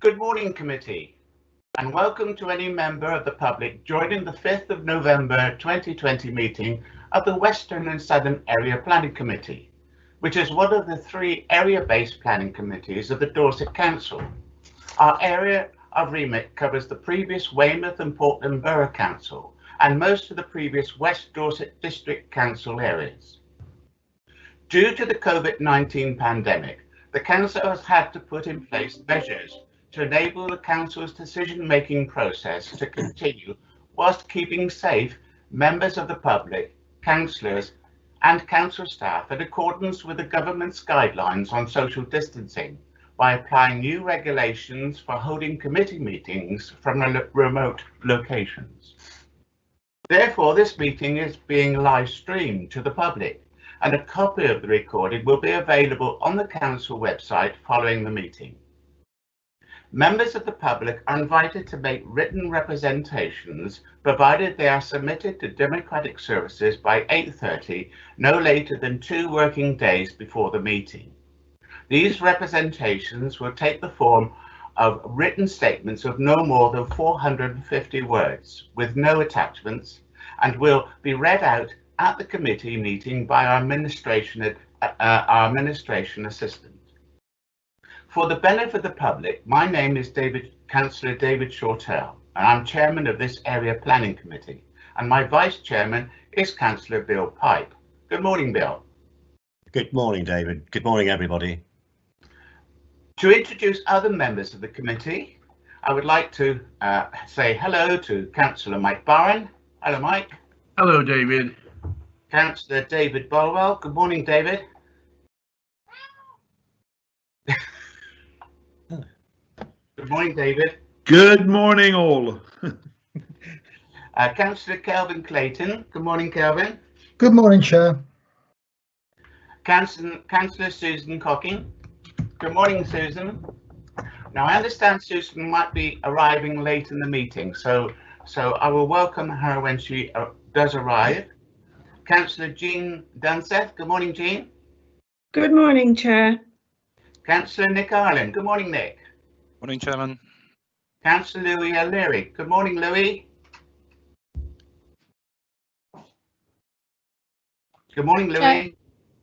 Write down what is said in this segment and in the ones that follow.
Good morning, committee, and welcome to any member of the public joining the 5th of November 2020 meeting of the Western and Southern Area Planning Committee, which is one of the 3 area-based planning committees of the Dorset Council. Our area of remit covers the previous Weymouth and Portland Borough Council and most of the previous West Dorset District Council areas. Due to the COVID-19 pandemic, the Council has had to put in place measures to enable the Council's decision-making process to continue whilst keeping safe members of the public, councillors and council staff in accordance with the government's guidelines on social distancing by applying new regulations for holding committee meetings from remote locations. Therefore, this meeting is being live streamed to the public, and a copy of the recording will be available on the Council website following the meeting. Members of the public are invited to make written representations provided they are submitted to Democratic Services by 8:30, no later than 2 working days before the meeting. These representations will take the form of written statements of no more than 450 words with no attachments and will be read out at the committee meeting by our administration assistant. For the benefit of the public, my name is Councillor David Shortell, and I'm chairman of this area planning committee, and my vice chairman is Councillor Bill Pipe. Good morning, Bill. Good morning, David. Good morning, everybody. To introduce other members of the committee, I would like to say hello to Councillor Mike Barron. Hello, Mike. Hello, David. Councillor David Bolwell. Good morning, David. Good morning, David. Good morning, all. Councillor Kelvin Clayton. Good morning, Kelvin. Good morning, Chair. Councillor Susan Cocking. Good morning, Susan. Now, I understand Susan might be arriving late in the meeting, so I will welcome her when she does arrive. Councillor Jean Dunseth. Good morning, Jean. Good morning, Chair. Councillor Nick Ireland. Good morning, Nick. Morning, Chairman. Councillor Louis O'Leary. Good morning, Louis. Good morning, Louis.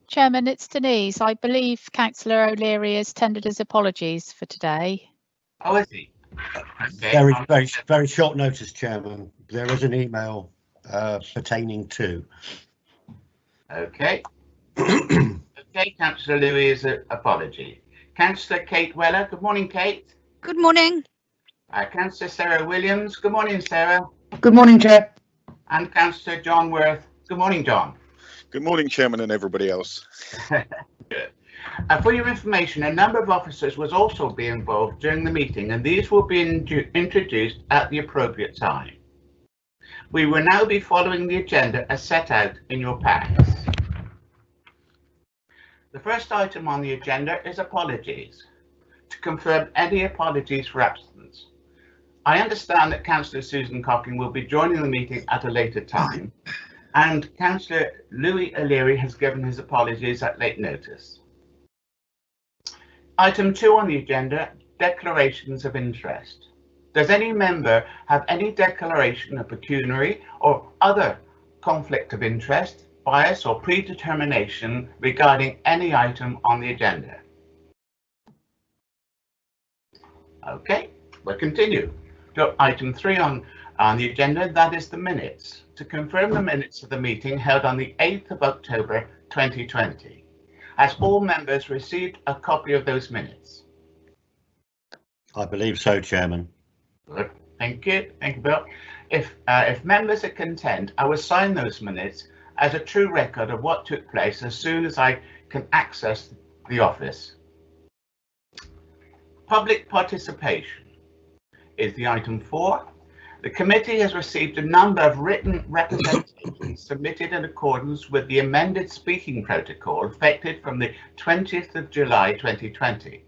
Chairman, it's Denise. I believe Councillor O'Leary has tendered his apologies for today. Oh, is he? Okay. Very short notice, Chairman. There is an email pertaining to. Okay. Okay, Councillor Louis' apology. Councillor Kate Weller. Good morning, Kate. Good morning. Councillor Sarah Williams. Good morning, Sarah. Good morning, Chair. And Councillor John Worth. Good morning, John. Good morning, Chairman, and everybody else. Good. For your information, a number of officers will also be involved during the meeting, and these will be introduced at the appropriate time. We will now be following the agenda as set out in your packs. The first item on the agenda is apologies. To confirm any apologies for absence. I understand that Councillor Susan Cocking will be joining the meeting at a later time, and Councillor Louis O'Leary has given his apologies at late notice. Item 2 on the agenda, declarations of interest. Does any member have any declaration of pecuniary or other conflict of interest, bias or predetermination regarding any item on the agenda? Okay, we'll continue to item 3 on the agenda, that is the minutes. To confirm the minutes of the meeting held on the 8th of October 2020. Has all members received a copy of those minutes? I believe so, Chairman. Good, thank you. Thank you, Bill. If members are content, I will sign those minutes as a true record of what took place as soon as I can access the office. Public participation is the item 4. The committee has received a number of written representations submitted in accordance with the amended speaking protocol effective from the 20th of July 2020.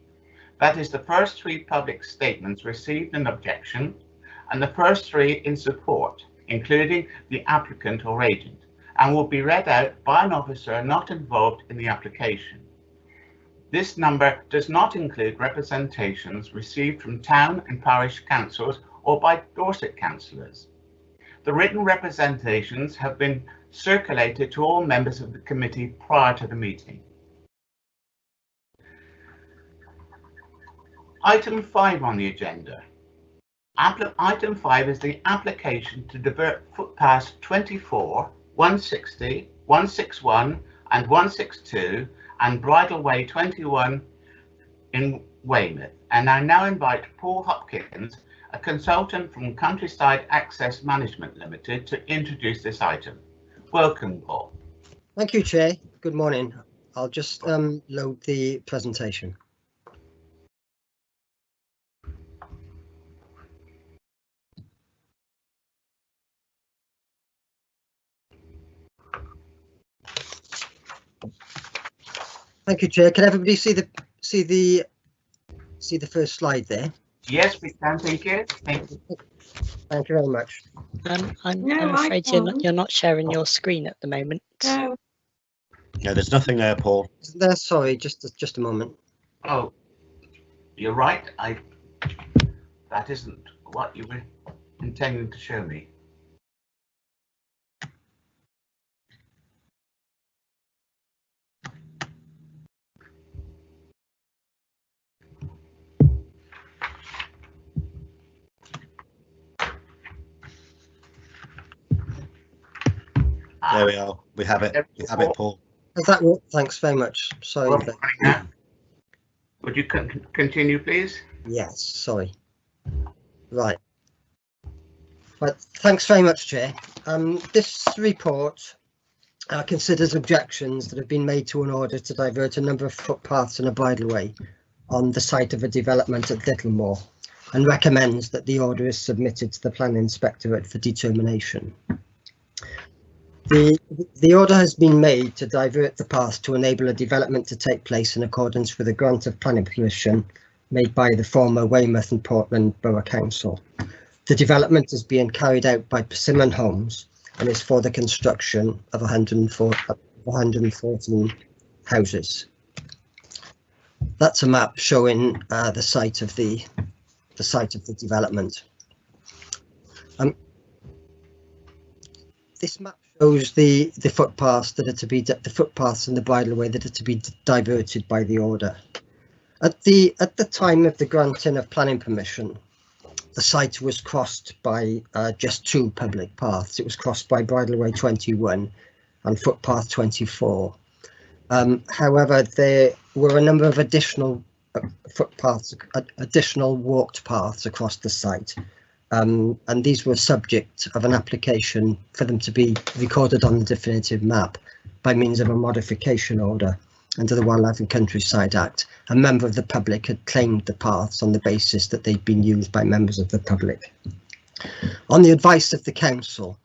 That is the first 3 public statements received an objection and the first 3 in support, including the applicant or agent, and will be read out by an officer not involved in the application. This number does not include representations received from town and parish councils or by Dorset councillors. The written representations have been circulated to all members of the committee prior to the meeting. Item 5 on the agenda. Item 5 is the application to divert footpaths 24, 160, 161 and 162 and Bridleway 21 in Weymouth. And I now invite Paul Hopkins, a consultant from Countryside Access Management Limited, to introduce this item. Welcome, Paul. Thank you, Chair. Good morning. I'll just load the presentation. Thank you, Chair. Can everybody see the first slide there? Yes, we can. Thank you. Thank you. Thank you very much. No, I'm I afraid can't. you're not sharing your screen at the moment. No. Yeah, there's nothing there, Paul. Isn't there? Sorry, just a moment. Oh, you're right. That isn't what you were intending to show me. There we are. We have it. We have it, Paul. Does that work? Thanks very much. Sorry. Would you continue, please? Yes, sorry. Right. But thanks very much, Chair. This report considers objections that have been made to an order to divert a number of footpaths and a bridleway on the site of a development at Littlemore and recommends that the order is submitted to the Planning Inspectorate for determination. The order has been made to divert the path to enable a development to take place in accordance with a grant of planning permission made by the former Weymouth and Portland Borough Council. The development is being carried out by Persimmon Homes and is for the construction of 114 houses. That's a map showing the site of the development. This map shows the footpaths that are to be the footpaths and the bridleway that are to be diverted by the order. At the time of the granting of planning permission, the site was crossed by just two public paths. It was crossed by Bridleway 21 and footpath 24. However, there were a number of additional footpaths, additional walked paths across the site. And these were subject of an application for them to be recorded on the definitive map by means of a modification order under the Wildlife and Countryside Act. A member of the public had claimed the paths on the basis that they'd been used by members of the public. On the advice of the council,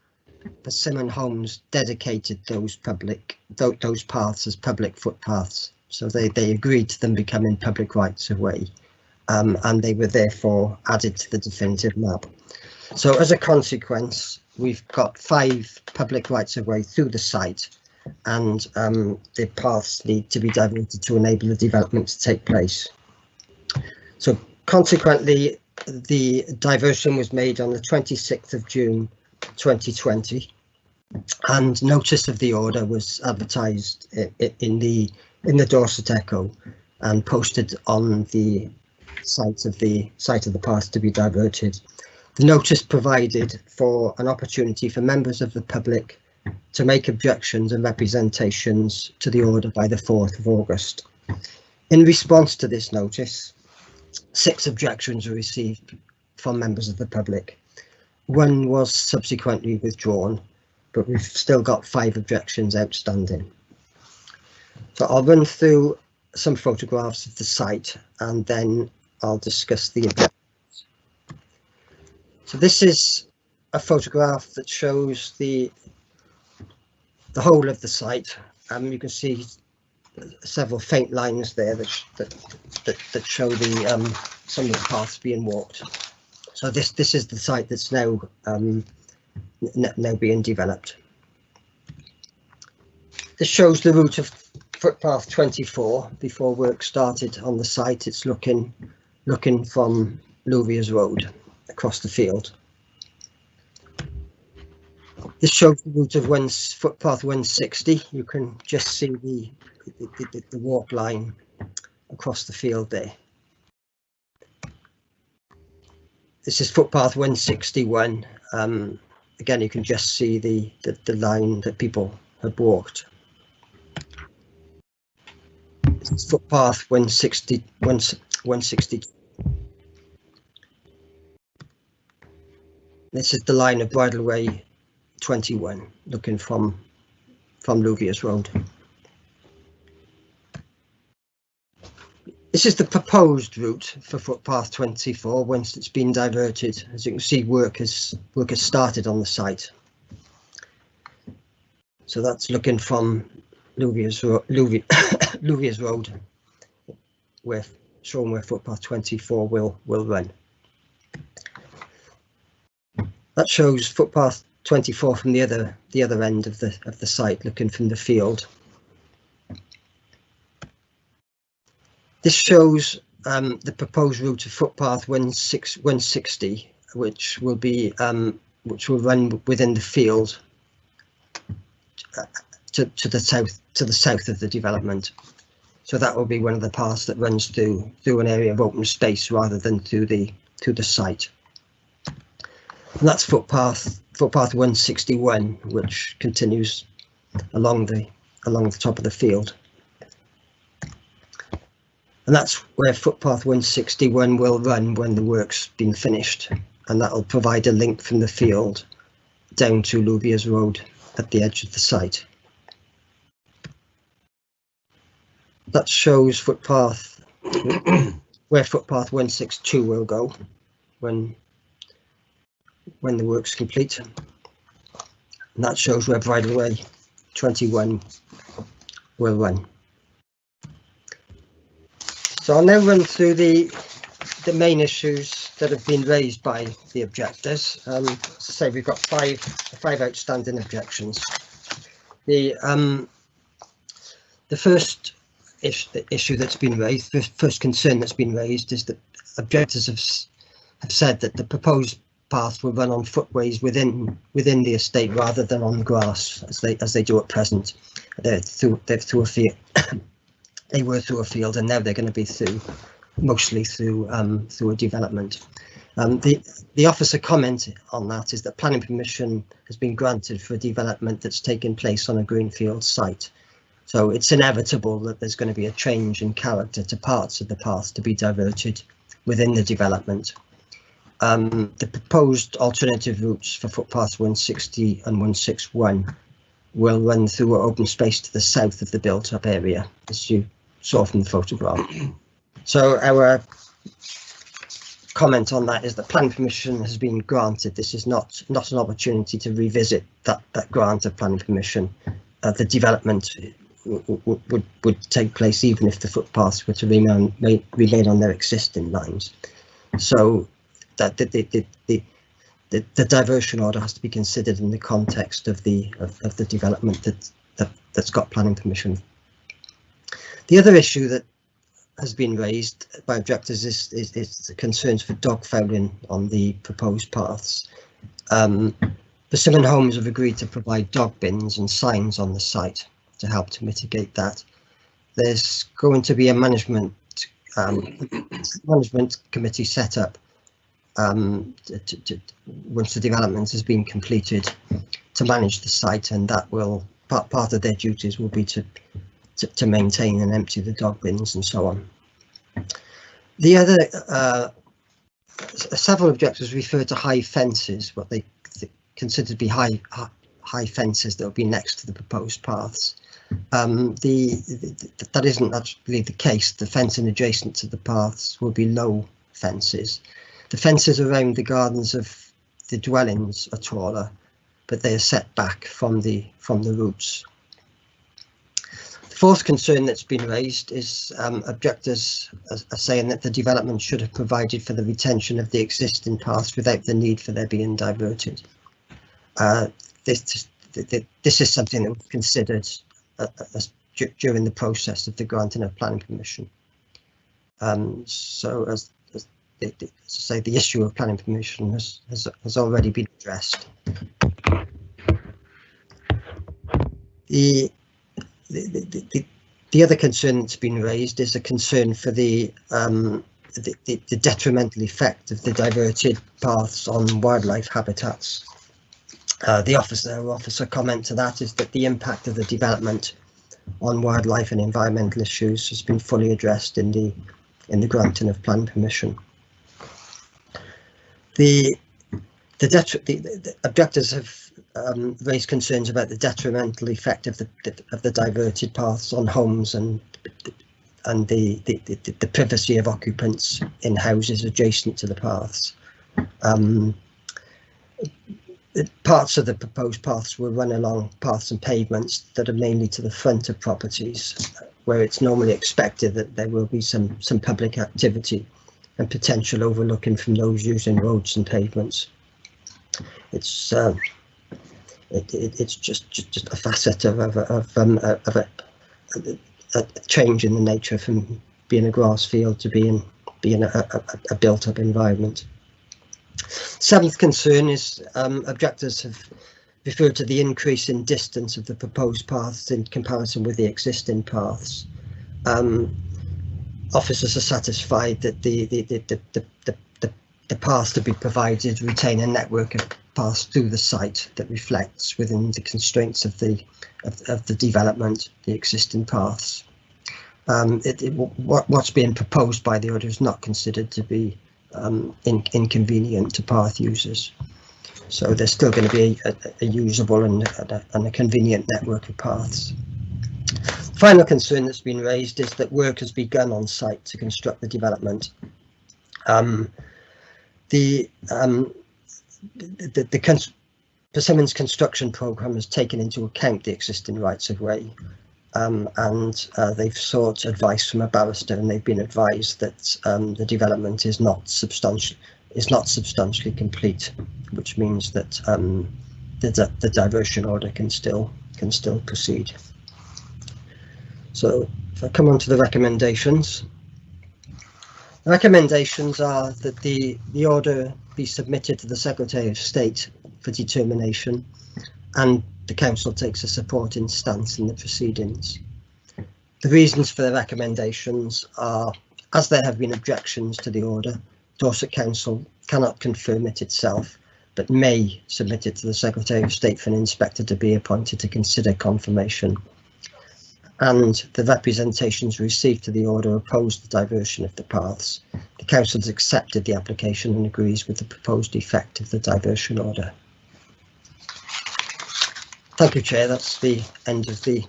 Persimmon Homes dedicated those paths as public footpaths. So they agreed to them becoming public rights of way. And they were therefore added to the definitive map. So as a consequence, we've got 5 public rights of way through the site, and the paths need to be diverted to enable the development to take place. So consequently, the diversion was made on the 26th of June 2020, and notice of the order was advertised in the Dorset Echo and posted on the site of the path to be diverted. The notice provided for an opportunity for members of the public to make objections and representations to the order by the 4th of August. In response to this notice, 6 objections were received from members of the public. 1 was subsequently withdrawn, but we've still got 5 objections outstanding. So I'll run through some photographs of the site and then I'll discuss the objections. So this is a photograph that shows the whole of the site. You can see several faint lines there that show some of the paths being walked. So this is the site that's now being developed. This shows the route of footpath 24 before work started on the site. It's looking from Louviers Road across the field. This shows the route of footpath 160. You can just see the walk line across the field there. This is footpath 161. Again, you can just see the line that people have walked. This is footpath 160. This is the line of bridleway 21, looking from Louviers Road. This is the proposed route for footpath 24 once it's been diverted. As you can see, work has started on the site. So that's looking from Louviers Road, showing where footpath 24 will run. That shows footpath 24 from the other end of the site, looking from the field. This shows the proposed route of footpath 160, which will run within the field to the south of the development. So that will be one of the paths that runs through an area of open space rather than through the site. And that's footpath 161, which continues along the top of the field. And that's where footpath 161 will run when the work's been finished, and that will provide a link from the field down to Louviers Road at the edge of the site. That shows footpath where footpath 162 will go when the work's complete, and that shows where bridleway 21 will run. So I'll now run through the main issues that have been raised by the objectors. As I say, we've got five outstanding objections. The first issue that's been raised, the first concern that's been raised, is that objectors have said that the proposed path will run on footways within the estate rather than on grass as they do at present. They're through a field. They were through a field, and now they're going to be mostly through a development. The officer comment on that is that planning permission has been granted for a development that's taken place on a greenfield site. So it's inevitable that there's going to be a change in character to parts of the path to be diverted within the development. The proposed alternative routes for footpaths 160 and 161 will run through an open space to the south of the built-up area, as you saw from the photograph. So our comment on that is that planning permission has been granted. This is not an opportunity to revisit that grant of planning permission. The development would take place even if the footpaths were to remain on their existing lines. So that the diversion order has to be considered in the context of the development that's got planning permission. The other issue that has been raised by objectors is concerns for dog fouling on the proposed paths. Persimmon Homes have agreed to provide dog bins and signs on the site to help to mitigate that. There's going to be a management committee set up once the development has been completed to manage the site, and that will part of their duties will be to maintain and empty the dog bins and so on. The other several objectors refer to high fences, what they consider to be high fences that will be next to the proposed paths. That isn't actually the case. The fencing adjacent to the paths will be low fences. The fences around the gardens of the dwellings are taller, but they are set back from the routes. The fourth concern that's been raised is objectors are saying that the development should have provided for the retention of the existing paths without the need for their being diverted. This is something that was considered during the process of the granting of planning permission. So as I say, the issue of planning permission has already been addressed. The other concern that's been raised is a concern for the detrimental effect of the diverted paths on wildlife habitats. The officer comment to that is that the impact of the development on wildlife and environmental issues has been fully addressed in the granting of planning permission. The objectors have raised concerns about the detrimental effect of the diverted paths on homes and the privacy of occupants in houses adjacent to the paths. Parts of the proposed paths will run along paths and pavements that are mainly to the front of properties, where it's normally expected that there will be some public activity and potential overlooking from those using roads and pavements. It's just a facet of a change in the nature from being a grass field to being a built-up environment. Seventh concern is objectors have referred to the increase in distance of the proposed paths in comparison with the existing paths. Officers are satisfied that the paths to be provided retain a network of paths through the site that reflects within the constraints of the development, the existing paths. What's being proposed by the order is not considered to be inconvenient to path users. So there's still going to be a usable and a convenient network of paths. Final concern that's been raised is that work has begun on site to construct the development. Persimmon's construction programme has taken into account the existing rights of way, and they've sought advice from a barrister, and they've been advised that the development is not substantially complete, which means that the diversion order can still proceed. So if I come on to the recommendations. The recommendations are that the order be submitted to the Secretary of State for determination, and the Council takes a supporting stance in the proceedings. The reasons for the recommendations are, as there have been objections to the order, Dorset Council cannot confirm it itself, but may submit it to the Secretary of State for an inspector to be appointed to consider confirmation. And the representations received to the order oppose the diversion of the paths. The Council has accepted the application and agrees with the proposed effect of the diversion order. Thank you, Chair. That's the end of the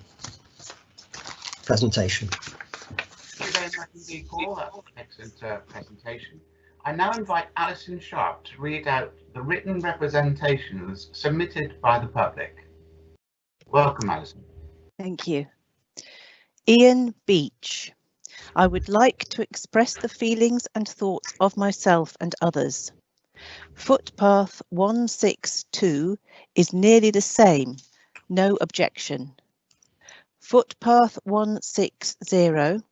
presentation. Thank you very much indeed, Paul. That was an excellent presentation. I now invite Alison Sharp to read out the written representations submitted by the public. Welcome, Alison. Thank you. Ian Beach. I would like to express the feelings and thoughts of myself and others. Footpath 162 is nearly the same, no objection. Footpath 160,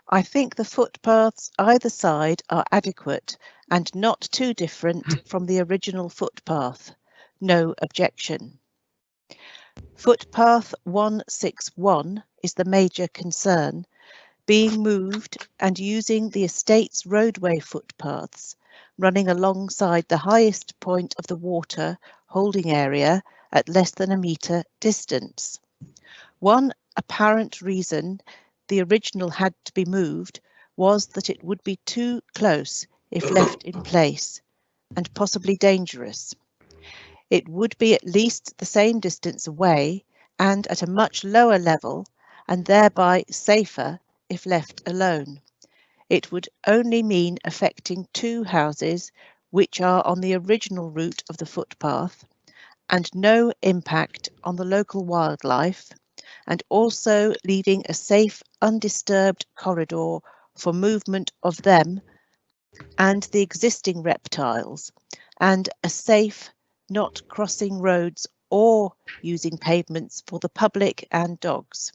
I think the footpaths either side are adequate and not too different from the original footpath, no objection. Footpath 161 is the major concern, being moved and using the estate's roadway footpaths, running alongside the highest point of the water holding area at less than a metre distance. One apparent reason the original had to be moved was that it would be too close if left in place, and possibly dangerous. It would be at least the same distance away and at a much lower level, and thereby safer if left alone. It would only mean affecting two houses which are on the original route of the footpath, and no impact on the local wildlife, and also leaving a safe, undisturbed corridor for movement of them and the existing reptiles, and a safe, not crossing roads or using pavements for the public and dogs.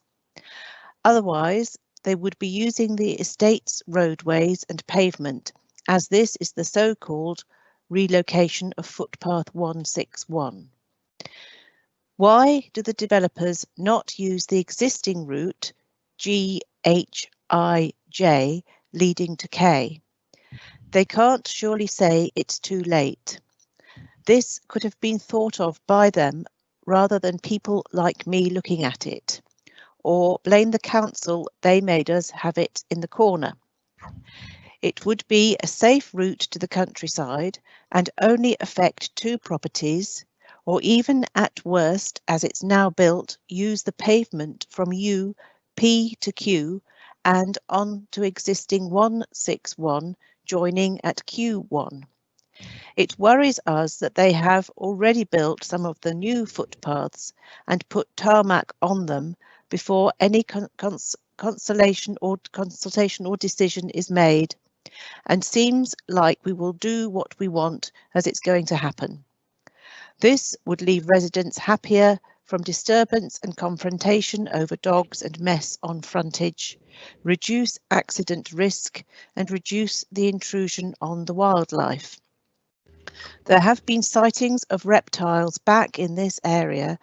Otherwise, they would be using the estate's roadways and pavement, as this is the so-called relocation of footpath 161. Why do the developers not use the existing route GHIJ leading to K? They can't surely say it's too late. This could have been thought of by them rather than people like me looking at it, or blame the council they made us have it in the corner. It would be a safe route to the countryside and only affect 2 properties, or even at worst, as it's now built, use the pavement from U, P to Q and on to existing 161 joining at Q1. It worries us that they have already built some of the new footpaths and put tarmac on them before any consultation or decision is made, and seems like we will do what we want as it's going to happen. This would leave residents happier from disturbance and confrontation over dogs and mess on frontage, reduce accident risk and reduce the intrusion on the wildlife. There have been sightings of reptiles back in this area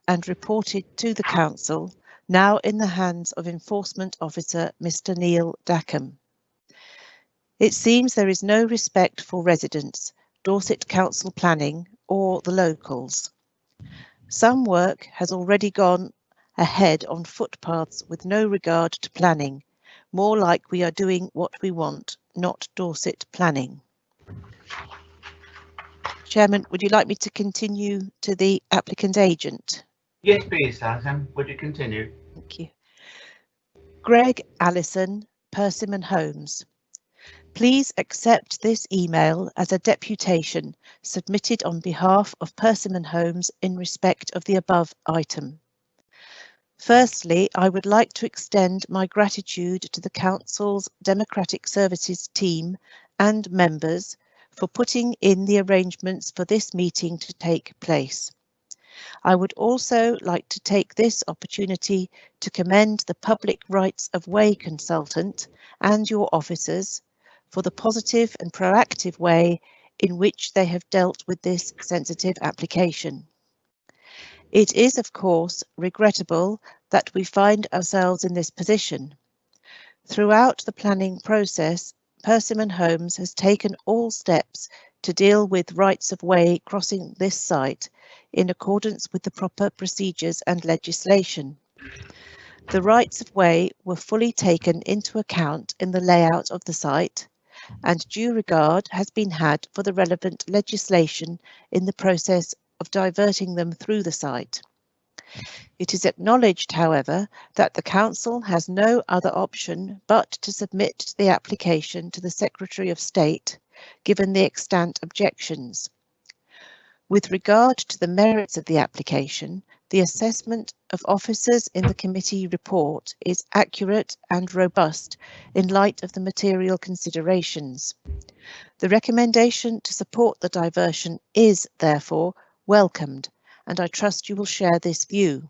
and reported to the council, now in the hands of Enforcement Officer Mr. Neil Dackham. It seems there is no respect for residents, Dorset Council planning or the locals. Some work has already gone ahead on footpaths with no regard to planning, more like we are doing what we want, not Dorset planning. Chairman, would you like me to continue to the applicant agent? Yes, please, Alison. Would you continue? Thank you. Greg Allison, Persimmon Homes. Please accept this email as a deputation submitted on behalf of Persimmon Homes in respect of the above item. Firstly, I would like to extend my gratitude to the Council's Democratic Services team and members for putting in the arrangements for this meeting to take place. I would also like to take this opportunity to commend the Public Rights of Way consultant and your officers for the positive and proactive way in which they have dealt with this sensitive application. It is, of course, regrettable that we find ourselves in this position. Throughout the planning process, Persimmon Homes has taken all steps to deal with rights of way crossing this site in accordance with the proper procedures and legislation. The rights of way were fully taken into account in the layout of the site, and due regard has been had for the relevant legislation in the process of diverting them through the site. It is acknowledged, however, that the Council has no other option but to submit the application to the Secretary of State, given the extant objections. With regard to the merits of the application, the assessment of officers in the committee report is accurate and robust in light of the material considerations. The recommendation to support the diversion is, therefore, welcomed, and I trust you will share this view.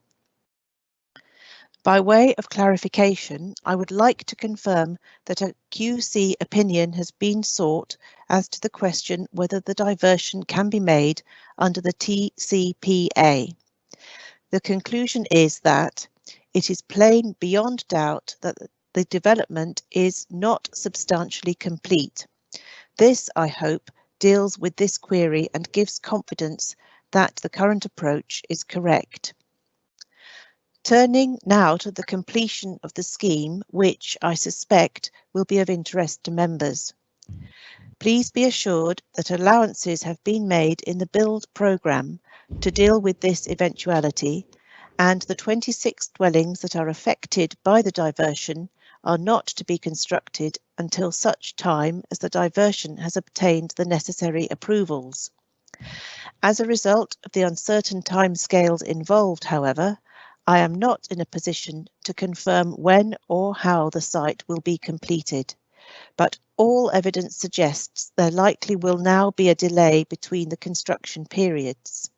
By way of clarification, I would like to confirm that a QC opinion has been sought as to the question whether the diversion can be made under the TCPA. The conclusion is that it is plain beyond doubt that the development is not substantially complete. This, I hope, deals with this query and gives confidence that the current approach is correct. Turning now to the completion of the scheme, which I suspect will be of interest to members. Please be assured that allowances have been made in the build programme to deal with this eventuality, and the 26 dwellings that are affected by the diversion are not to be constructed until such time as the diversion has obtained the necessary approvals. As a result of the uncertain timescales involved, however, I am not in a position to confirm when or how the site will be completed, but all evidence suggests there likely will now be a delay between the construction periods.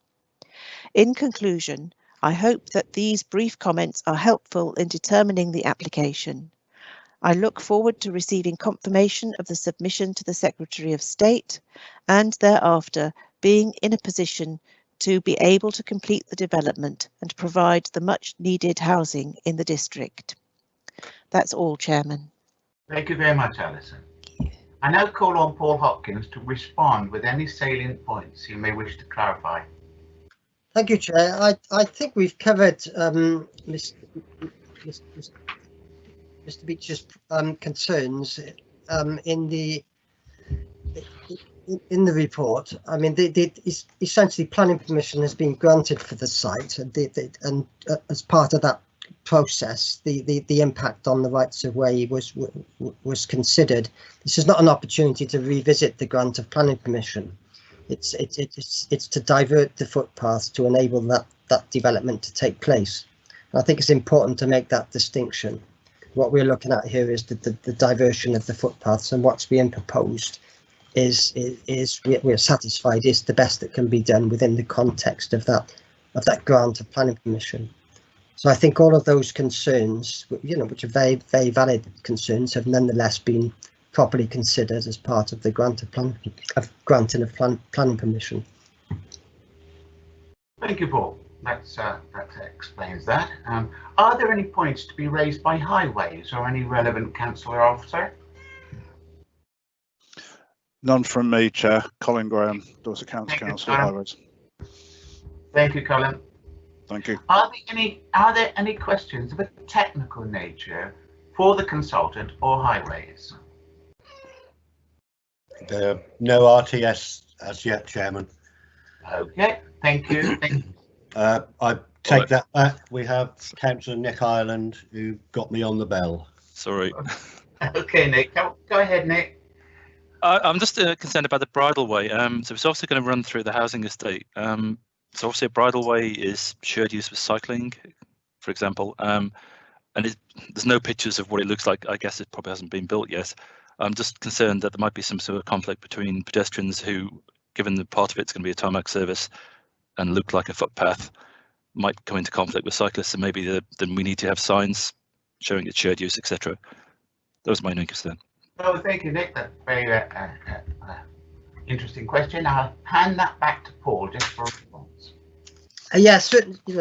In conclusion, I hope that these brief comments are helpful in determining the application. I look forward to receiving confirmation of the submission to the Secretary of State and thereafter being in a position to be able to complete the development and provide the much needed housing in the district. That's all, Chairman. Thank you very much, Alison. I now call on Paul Hopkins to respond with any salient points you may wish to clarify. Thank you, Chair. I think we've covered Mr. Beech's concerns in the report. I mean, essentially planning permission has been granted for the site, and as part of that process, the impact on the rights of way was considered. This is not an opportunity to revisit the grant of planning permission. It's to divert the footpaths to enable that development to take place. And I think it's important to make that distinction. What we're looking at here is the diversion of the footpaths, and what's being proposed is we're satisfied is the best that can be done within the context of that grant of planning permission. So I think all of those concerns, which are very, very valid concerns, have nonetheless been properly considered as part of the granting of planning permission. Thank you, Paul. That explains that. Are there any points to be raised by Highways or any relevant councillor officer? None from me, Chair. Colin Graham, Dorset County Council, Highways. Thank you, Colin. Thank you. Are there any questions of a technical nature for the consultant or Highways? No RTS as yet, Chairman. Okay, thank you. I take that back. We have Councillor Nick Ireland, who got me on the bell. Sorry. Okay, Nick, go ahead, Nick. I'm just concerned about the bridleway. So it's also going to run through the housing estate. So obviously a bridleway is shared use for cycling, for example. And there's no pictures of what it looks like. I guess it probably hasn't been built yet. I'm just concerned that there might be some sort of conflict between pedestrians who, given that part of it's going to be a tarmac service and look like a footpath, might come into conflict with cyclists, and maybe then we need to have signs showing its shared use, etc. That was my main concern. Oh, thank you, Nick. That's a very interesting question. I'll hand that back to Paul just for a response. Yes,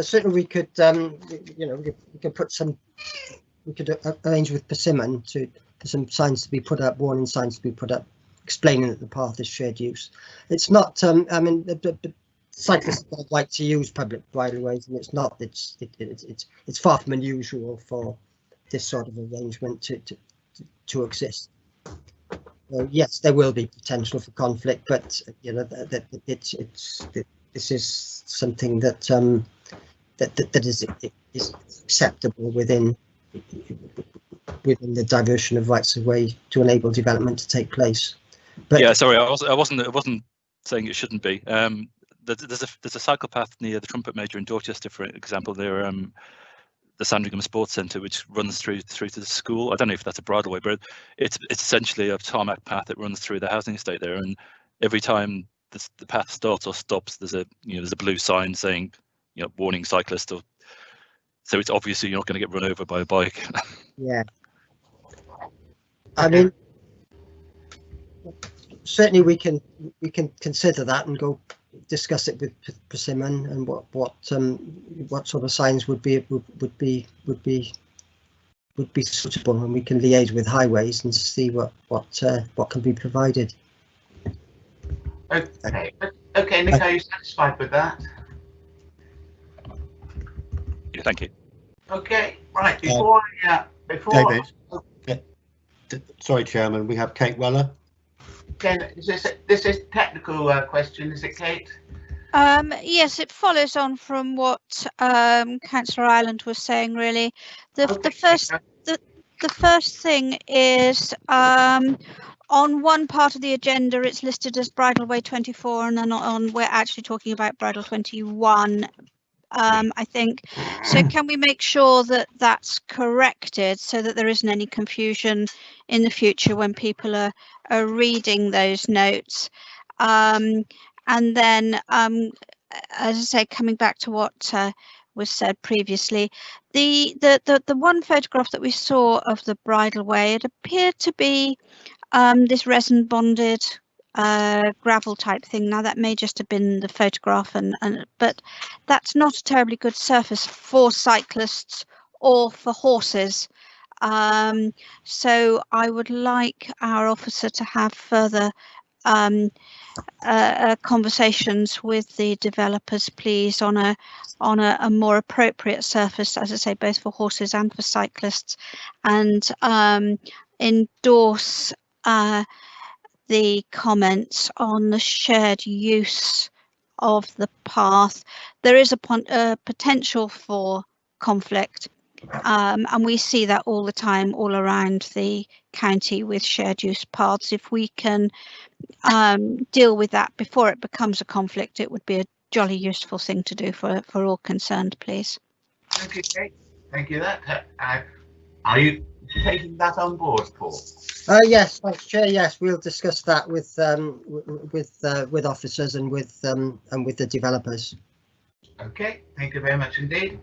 certainly we could, we could put some, we could arrange with Persimmon for some signs to be put up, warning signs to be put up, explaining that the path is shared use. It's not, I mean, the cyclists don't like to use public bridleways, and it's not. It's far from unusual for this sort of arrangement to exist. So yes, there will be potential for conflict, but this is something that is acceptable within the diversion of rights of way to enable development to take place. But yeah, sorry, I wasn't saying it shouldn't be. There's a cycle path near the Trumpet Major in Dorchester, for example. There, the Sandringham Sports Centre, which runs through to the school. I don't know if that's a bridleway, but it's essentially a tarmac path that runs through the housing estate there. And every time the path starts or stops, there's a blue sign saying, warning cyclist. Or so it's obviously you're not going to get run over by a bike. Yeah, I mean, certainly we can consider that and go discuss it with Persimmon and what sort of signs would be suitable, and we can liaise with Highways and see what can be provided. Okay, Nick, are you satisfied with that? Yeah, thank you. Okay, right. Before David, sorry, Chairman, we have Kate Weller. Ken, this is technical question, is it, Kate? Yes, it follows on from what Councillor Ireland was saying. Really, the first thing is on one part of the agenda it's listed as Bridleway 24, and then we're actually talking about Bridle 21. I think so. Can we make sure that that's corrected so that there isn't any confusion in the future when people are reading those notes? And then, as I say, coming back to what was said previously. The one photograph that we saw of the bridleway, it appeared to be this resin bonded gravel type thing. Now that may just have been the photograph, but that's not a terribly good surface for cyclists or for horses. So I would like our officer to have further conversations with the developers, please, on a more appropriate surface, as I say, both for horses and for cyclists, and endorse the comments on the shared use of the path. There is a potential for conflict, and we see that all the time all around the county with shared use paths. If we can deal with that before it becomes a conflict, it would be a jolly useful thing to do for all concerned, please. Thank you, Kate. Thank you. Are you taking that on board, Paul? Yes, thanks, Chair. Yes, we'll discuss that with officers and with the developers. Okay, thank you very much indeed.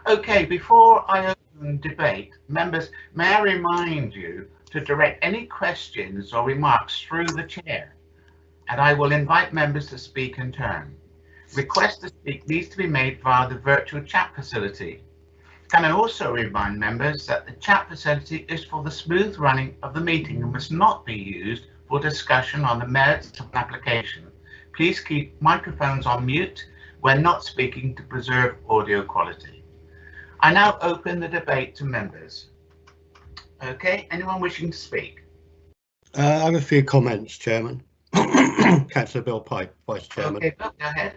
Okay, before I open debate, members, may I remind you to direct any questions or remarks through the chair, and I will invite members to speak in turn. Request to speak needs to be made via the virtual chat facility. Can I also remind members that the chat facility is for the smooth running of the meeting and must not be used for discussion on the merits of an application. Please keep microphones on mute when not speaking to preserve audio quality. I now open the debate to members. Okay, anyone wishing to speak? I have a few comments, Chairman. Councillor Bill Pipe, Vice Chairman. Okay, go ahead.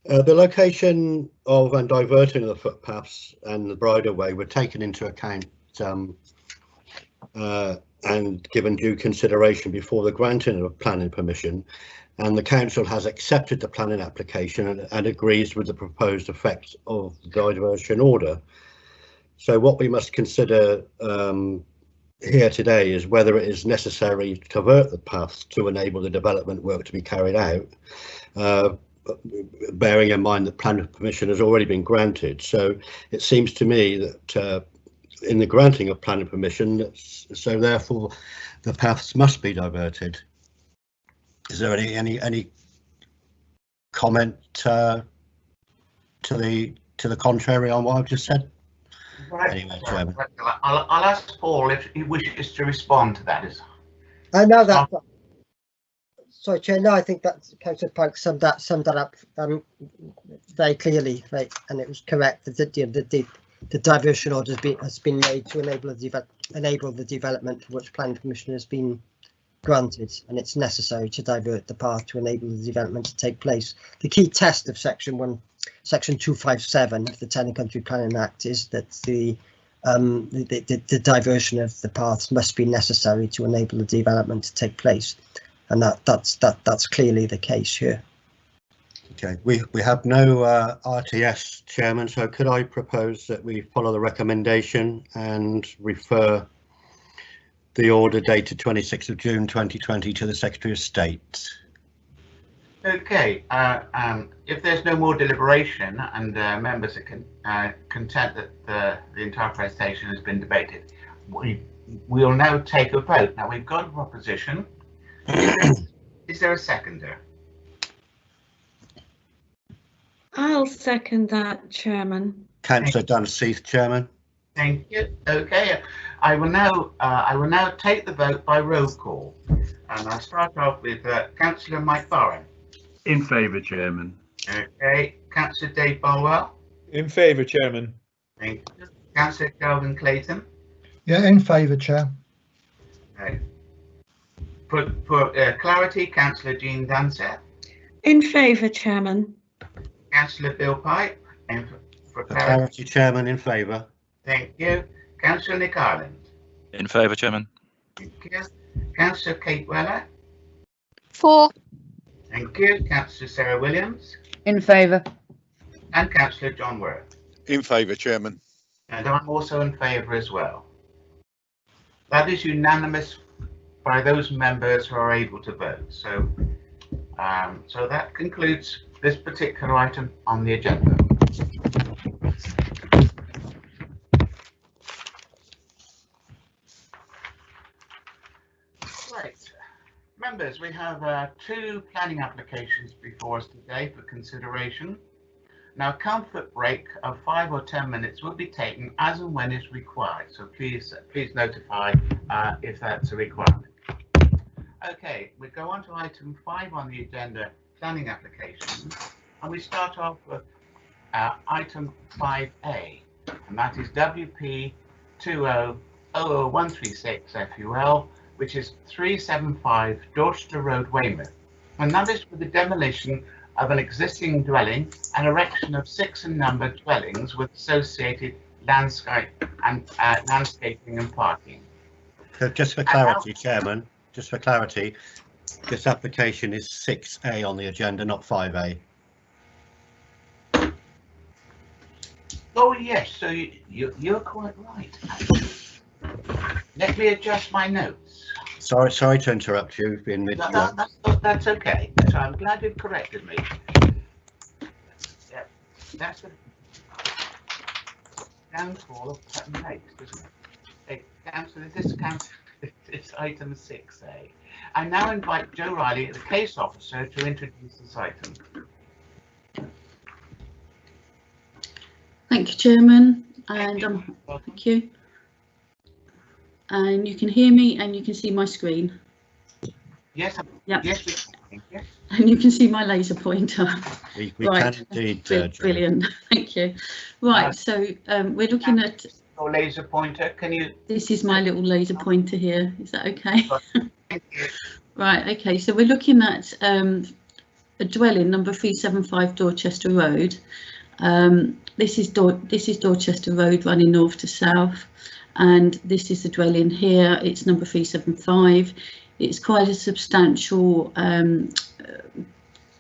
The location of and diverting of the footpaths and the bridleway were taken into account and given due consideration before the granting of planning permission, and the council has accepted the planning application and agrees with the proposed effects of the diversion order. So what we must consider here today is whether it is necessary to divert the paths to enable the development work to be carried out, bearing in mind that planning permission has already been granted. So it seems to me that in the granting of planning permission, so therefore the paths must be diverted. Is there any comment to the contrary on what I've just said? Right. Anyway, Chairman. I'll ask Paul if he wishes to respond to that. I know that. Sorry, Chair. No, I think that Councillor Pike summed that up very clearly, right? And it was correct that the diversion order has been made to enable the development for which planning permission has been granted, and it's necessary to divert the path to enable the development to take place. The key test of Section 257 of the Town and Country Planning Act is that the diversion of the paths must be necessary to enable the development to take place, and that's clearly the case here. Okay, we have no RTS, Chairman, so could I propose that we follow the recommendation and refer the order dated 26th of June 2020 to the Secretary of State? Okay, if there's no more deliberation and members are content that the entire presentation has been debated, we'll now take a vote. Now we've got a proposition. Is there a seconder? I'll second that, Chairman. Councillor Dunseith, Chairman. Thank you. Okay, I will now take the vote by roll call, and I'll start off with Councillor Mike Barron. In favour, Chairman. Okay, Councillor Dave Bolwell. In favour, Chairman. Thank you. Councillor Calvin Clayton. Yeah, in favour, Chair. For clarity, Councillor Jean Dunseth. In favour, Chairman. Councillor Bill Pipe. And for clarity, Chairman, in favour. Thank you. Councillor Nick Ireland. In favour, Chairman. Thank you. Councillor Kate Weller. For. Thank you. Councillor Sarah Williams. In favour. And Councillor John Worth. In favour, Chairman. And I'm also in favour as well. That is unanimous by those members who are able to vote. So, so that concludes this particular item on the agenda. Right. Members, we have 2 planning applications before us today for consideration. Now, comfort break of 5 or 10 minutes will be taken as and when is required. So please notify if that's a requirement. Okay, we go on to item 5 on the agenda, planning applications, and we start off with item 5A, and that is WP 20000136 FUL, which is 375 Dorchester Road, Weymouth, and that is for the demolition of an existing dwelling and erection of 6 in number dwellings with associated landscaping and parking. So just for clarity, Chairman, just for clarity, this application is 6A on the agenda, not 5A. Oh yes, so you're quite right. Let me adjust my notes. Sorry to interrupt you in mid. That's okay. So I'm glad you've corrected me. Yeah, that's the downfall of cut and paste, isn't it? It's item 6A. I now invite Joe Riley, the case officer, to introduce this item. Thank you, Chairman, and thank you. And you can hear me and you can see my screen. Yes. Yep. Yes, we can. Yes. And you can see my laser pointer. We Right. can indeed. Brilliant. Thank you. Right. So we're looking at. Your laser pointer. Can you? This is my little laser pointer here. Is that okay? Right. Okay. So we're looking at a dwelling number 375 Dorchester Road. This is Dorchester Road running north to south, and this is the dwelling here. It's number 375. It's quite a substantial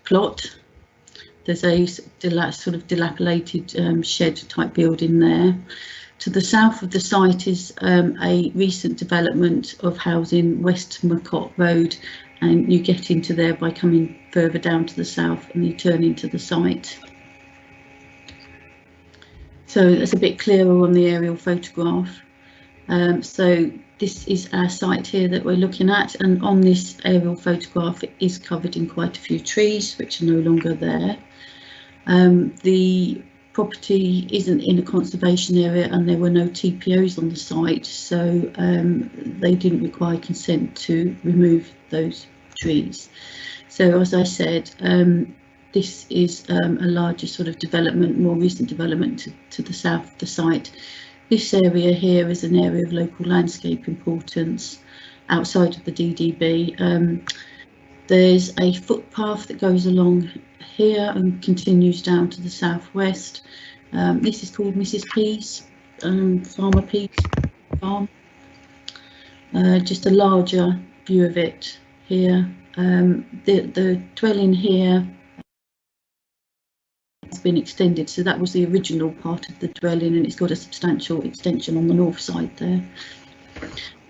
plot. There's a sort of dilapidated shed type building there. To the south of the site is a recent development of housing, West Macott Road, and you get into there by coming further down to the south and you turn into the site. So it's a bit clearer on the aerial photograph. So this is our site here that we're looking at, and on this aerial photograph it is covered in quite a few trees which are no longer there. The property isn't in a conservation area and there were no TPOs on the site, so they didn't require consent to remove those trees. So as I said, this is a larger sort of development, more recent development to the south of the site. This area here is an area of local landscape importance outside of the DDB. There's a footpath that goes along here and continues down to the southwest. This is called Mrs. P's, Farmer P's farm. Just a larger view of it here. The dwelling here has been extended, so that was the original part of the dwelling, and it's got a substantial extension on the north side there.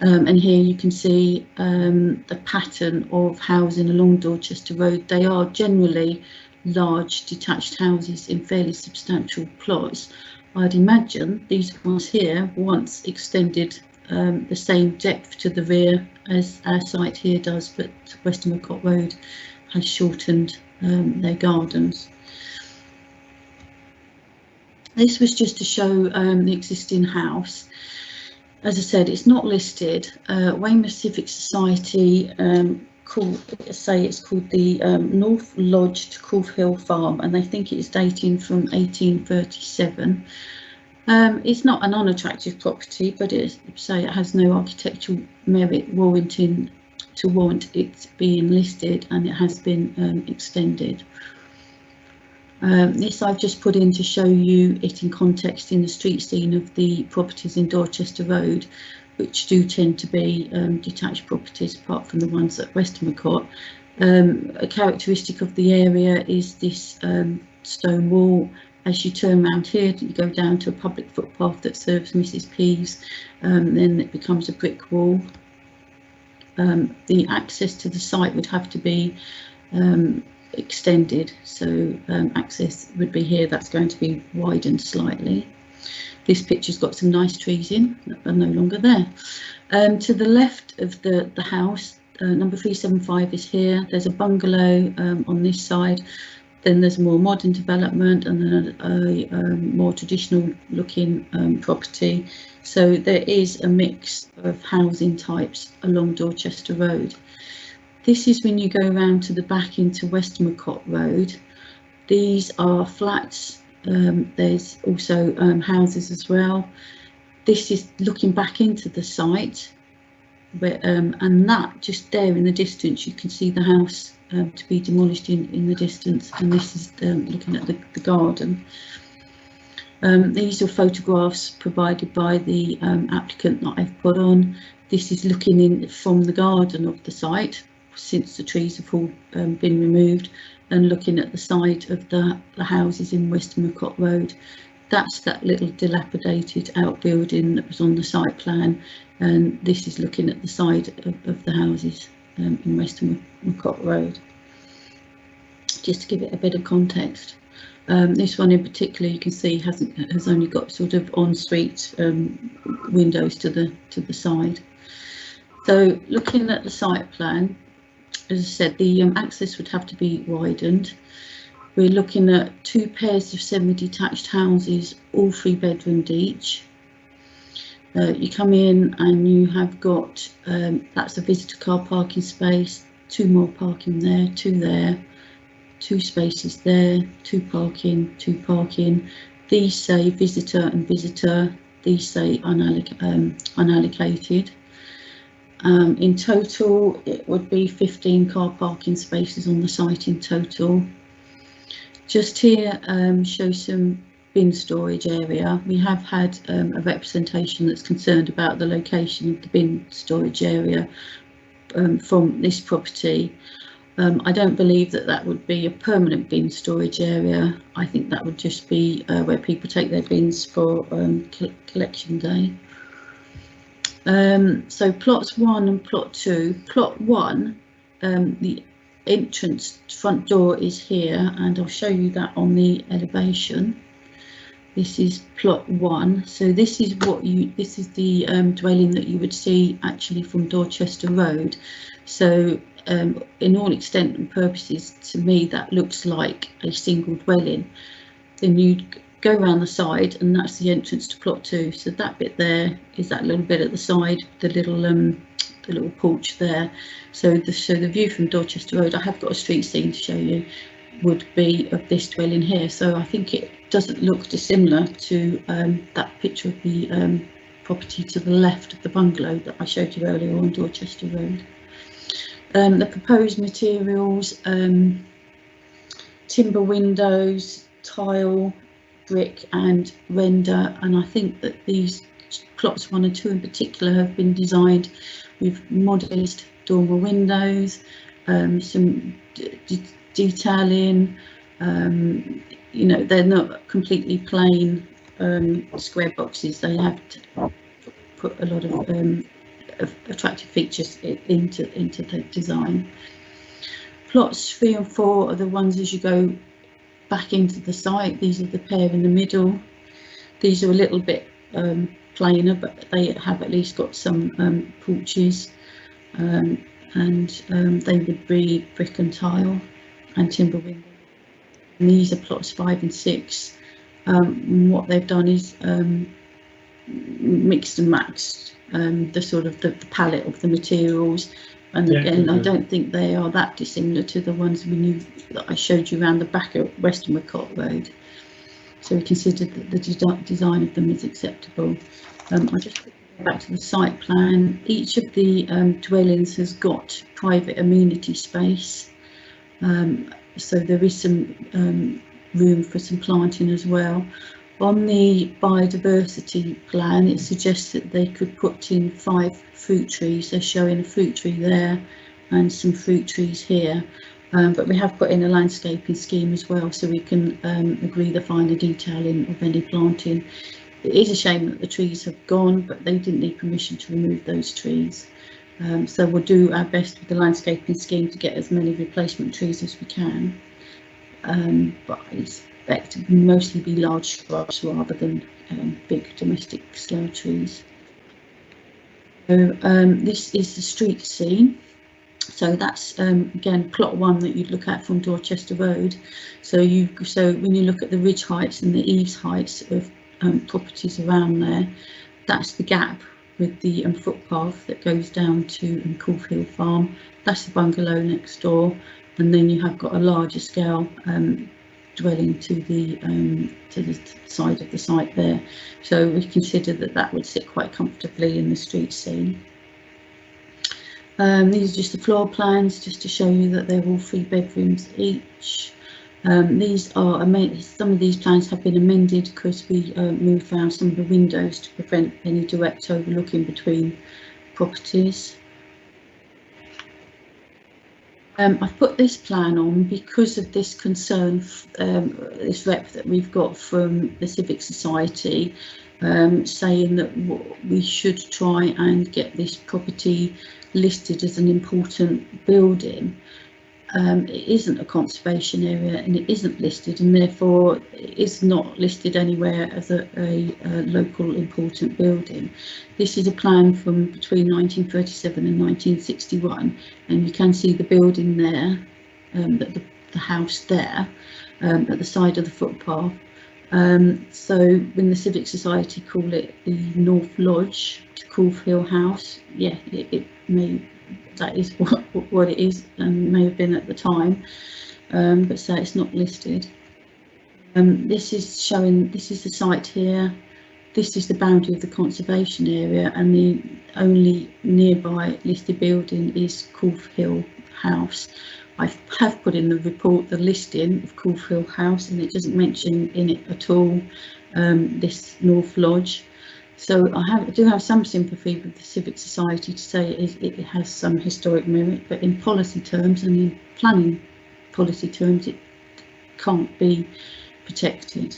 And here you can see the pattern of housing along Dorchester Road. They are generally large detached houses in fairly substantial plots. I'd imagine these ones here once extended the same depth to the rear as our site here does, but Western Macott Road has shortened their gardens. This was just to show the existing house. As I said, it's not listed. Weymouth Civic Society say it's called the North Lodged Coolf Hill Farm, and they think it's dating from 1837. It's not an unattractive property, but it has no architectural merit warranting to warrant it being listed, and it has been extended. This I've just put in to show you it in context in the street scene of the properties in Dorchester Road, which do tend to be detached properties apart from the ones at Western Macott. A characteristic of the area is this stone wall. As you turn around here, you go down to a public footpath that serves Mrs. P's, then it becomes a brick wall. The access to the site would have to be extended, so access would be here. That's going to be widened slightly. This picture's got some nice trees in that are no longer there. To the left of the house, number 375 is here. There's a bungalow on this side. Then there's a more modern development, and then a more traditional looking property. So there is a mix of housing types along Dorchester Road. This is when you go around to the back into Westmacott Road. These are flats. There's also houses as well. This is looking back into the site, and that just there in the distance, you can see the house to be demolished in the distance, and this is looking at the garden. These are photographs provided by the applicant that I've put on. This is looking in from the garden of the site since the trees have all been removed, and looking at the side of the houses in Westmacott Road. That's that little dilapidated outbuilding that was on the site plan, and this is looking at the side of the houses in Westmacott Road. Just to give it a bit of context, this one in particular, you can see has only got sort of en-suite windows to the side. So looking at the site plan, as I said, the access would have to be widened. We're looking at 2 pairs of semi-detached houses, all 3-bedroomed each. You come in and you have got, that's a visitor car parking space, 2 more parking there, 2 there, 2 spaces there, 2 parking, 2 parking. These say visitor and visitor, these say unallocated. In total, it would be 15 car parking spaces on the site in total. Just here, show some bin storage area. We have had a representation that's concerned about the location of the bin storage area from this property. I don't believe that would be a permanent bin storage area. I think that would just be where people take their bins for collection day. So plots 1 and plot 2. Plot 1, the entrance front door is here, and I'll show you that on the elevation. This is plot 1. So this is the dwelling that you would see actually from Dorchester Road. So in all extent and purposes, to me that looks like a single dwelling. Then you go around the side, and that's the entrance to plot 2. So that bit there is that little bit at the side, the little porch there. So the view from Dorchester Road, I have got a street scene to show you, would be of this dwelling here. So I think it doesn't look dissimilar to that picture of the property to the left of the bungalow that I showed you earlier on Dorchester Road. The proposed materials, timber windows, tile, brick and render, and I think that these plots 1 and 2 in particular have been designed with modest dormer windows, some detailing. You know, they're not completely plain square boxes. They have to put a lot of attractive features into the design. Plots 3 and 4 are the ones as you go back into the site. These are the pair in the middle. These are a little bit plainer, but they have at least got some porches, and they would be brick and tile and timber windows. And these are plots 5 and 6. What they've done is mixed and matched the sort of the palette of the materials, and again, I don't think they are that dissimilar to the ones that I showed you around the back of Westmacott Road. So we considered that the design of them is acceptable. I'll just go back to the site plan. Each of the dwellings has got private amenity space, so there is some room for some planting as well. On the biodiversity plan, it suggests that they could put in 5 fruit trees. They're showing a fruit tree there and some fruit trees here. But we have put in a landscaping scheme as well, so we can agree the finer detailing of any planting. It is a shame that the trees have gone, but they didn't need permission to remove those trees. So we'll do our best with the landscaping scheme to get as many replacement trees as we can. But I expect to mostly be large shrubs rather than big domestic scale trees. So this is the street scene. So that's again plot 1 that you'd look at from Dorchester Road. So when you look at the ridge heights and the eaves heights of properties around there, that's the gap with the footpath that goes down to Coolf Hill Farm. That's the bungalow next door, and then you have got a larger scale dwelling to the side of the site there. So we consider that that would sit quite comfortably in the street scene. These are just the floor plans, just to show you that they're all 3 bedrooms each. These are some of these plans have been amended because we moved around some of the windows to prevent any direct overlooking between properties. I've put this plan on because of this concern, this rep that we've got from the Civic Society, saying that we should try and get this property listed as an important building. It isn't a conservation area and it isn't listed, and therefore it is not listed anywhere as a local important building. This is a plan from between 1937 and 1961, and you can see the building there, the house there at the side of the footpath. So when the Civic Society call it the North Lodge to Coolf Hill House, yeah, it may, that is what it is and may have been at the time, but so it's not listed. This is showing, this is the site here, this is the boundary of the conservation area, and the only nearby listed building is Coolf Hill House. I have put in the report the listing of Coolf Hill House, and it doesn't mention in it at all this North Lodge. So I do have some sympathy with the Civic Society to say it has some historic merit, but in policy terms and in planning policy terms, it can't be protected.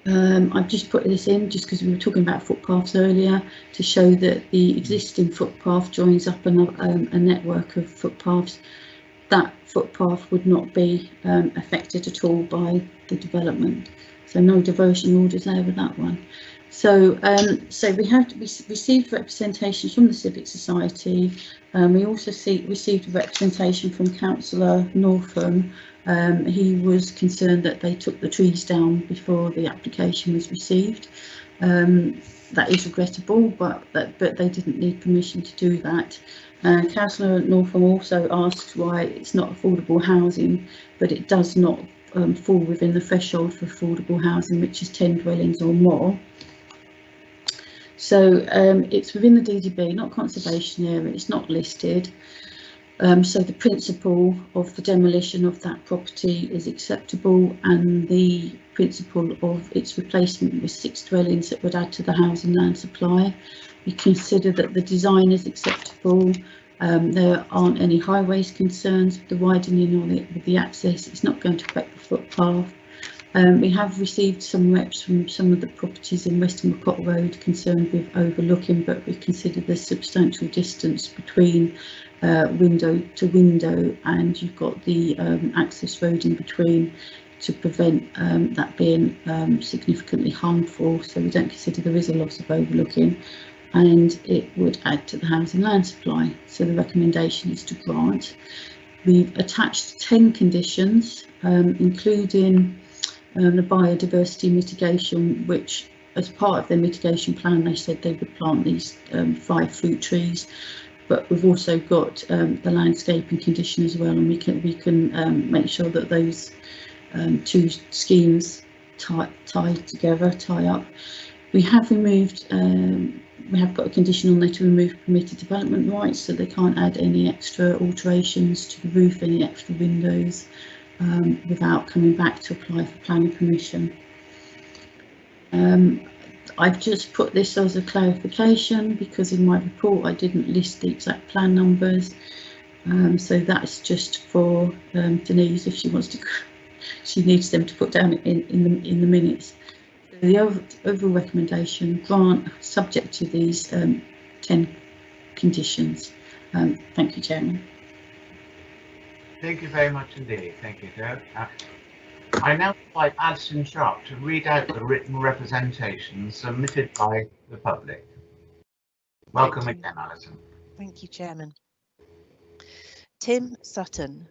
I've just put this in just because we were talking about footpaths earlier, to show that the existing footpath joins up a network of footpaths. That footpath would not be affected at all by the development. So no diversion orders there with that one. So we have received representations from the Civic Society. We also received representation from Councillor Northam. He was concerned that they took the trees down before the application was received. That is regrettable, but they didn't need permission to do that. Councillor Northam also asked why it's not affordable housing, but it does not fall within the threshold for affordable housing, which is 10 dwellings or more. So it's within the DDB, not conservation area, it's not listed. So the principle of the demolition of that property is acceptable, and the principle of its replacement with 6 dwellings that would add to the housing land supply. We consider that the design is acceptable. There aren't any highways concerns with the widening or with the access. It's not going to affect the footpath. We have received some reps from some of the properties in Western Macott Road concerned with overlooking, but we consider there's substantial distance between window to window, and you've got the access road in between to prevent that being significantly harmful. So we don't consider there is a loss of overlooking, and it would add to the housing land supply. So the recommendation is to grant. We've attached 10 conditions, including the biodiversity mitigation, which as part of their mitigation plan they said they would plant these 5 fruit trees, but we've also got the landscaping condition as well, and we can make sure that those 2 schemes tie up. We have removed, we have got a condition on there to remove permitted development rights, so they can't add any extra alterations to the roof, any extra windows, without coming back to apply for planning permission. I've just put this as a clarification because in my report I didn't list the exact plan numbers, so that's just for Denise if she wants to. She needs them to put down in the minutes. The overall recommendation: grant subject to these 10 conditions. Thank you, Chairman. Thank you very much indeed. Thank you, Joe. I now invite Alison Sharp to read out the written representation submitted by the public. Welcome again, Alison. Thank you, Chairman. Tim Sutton.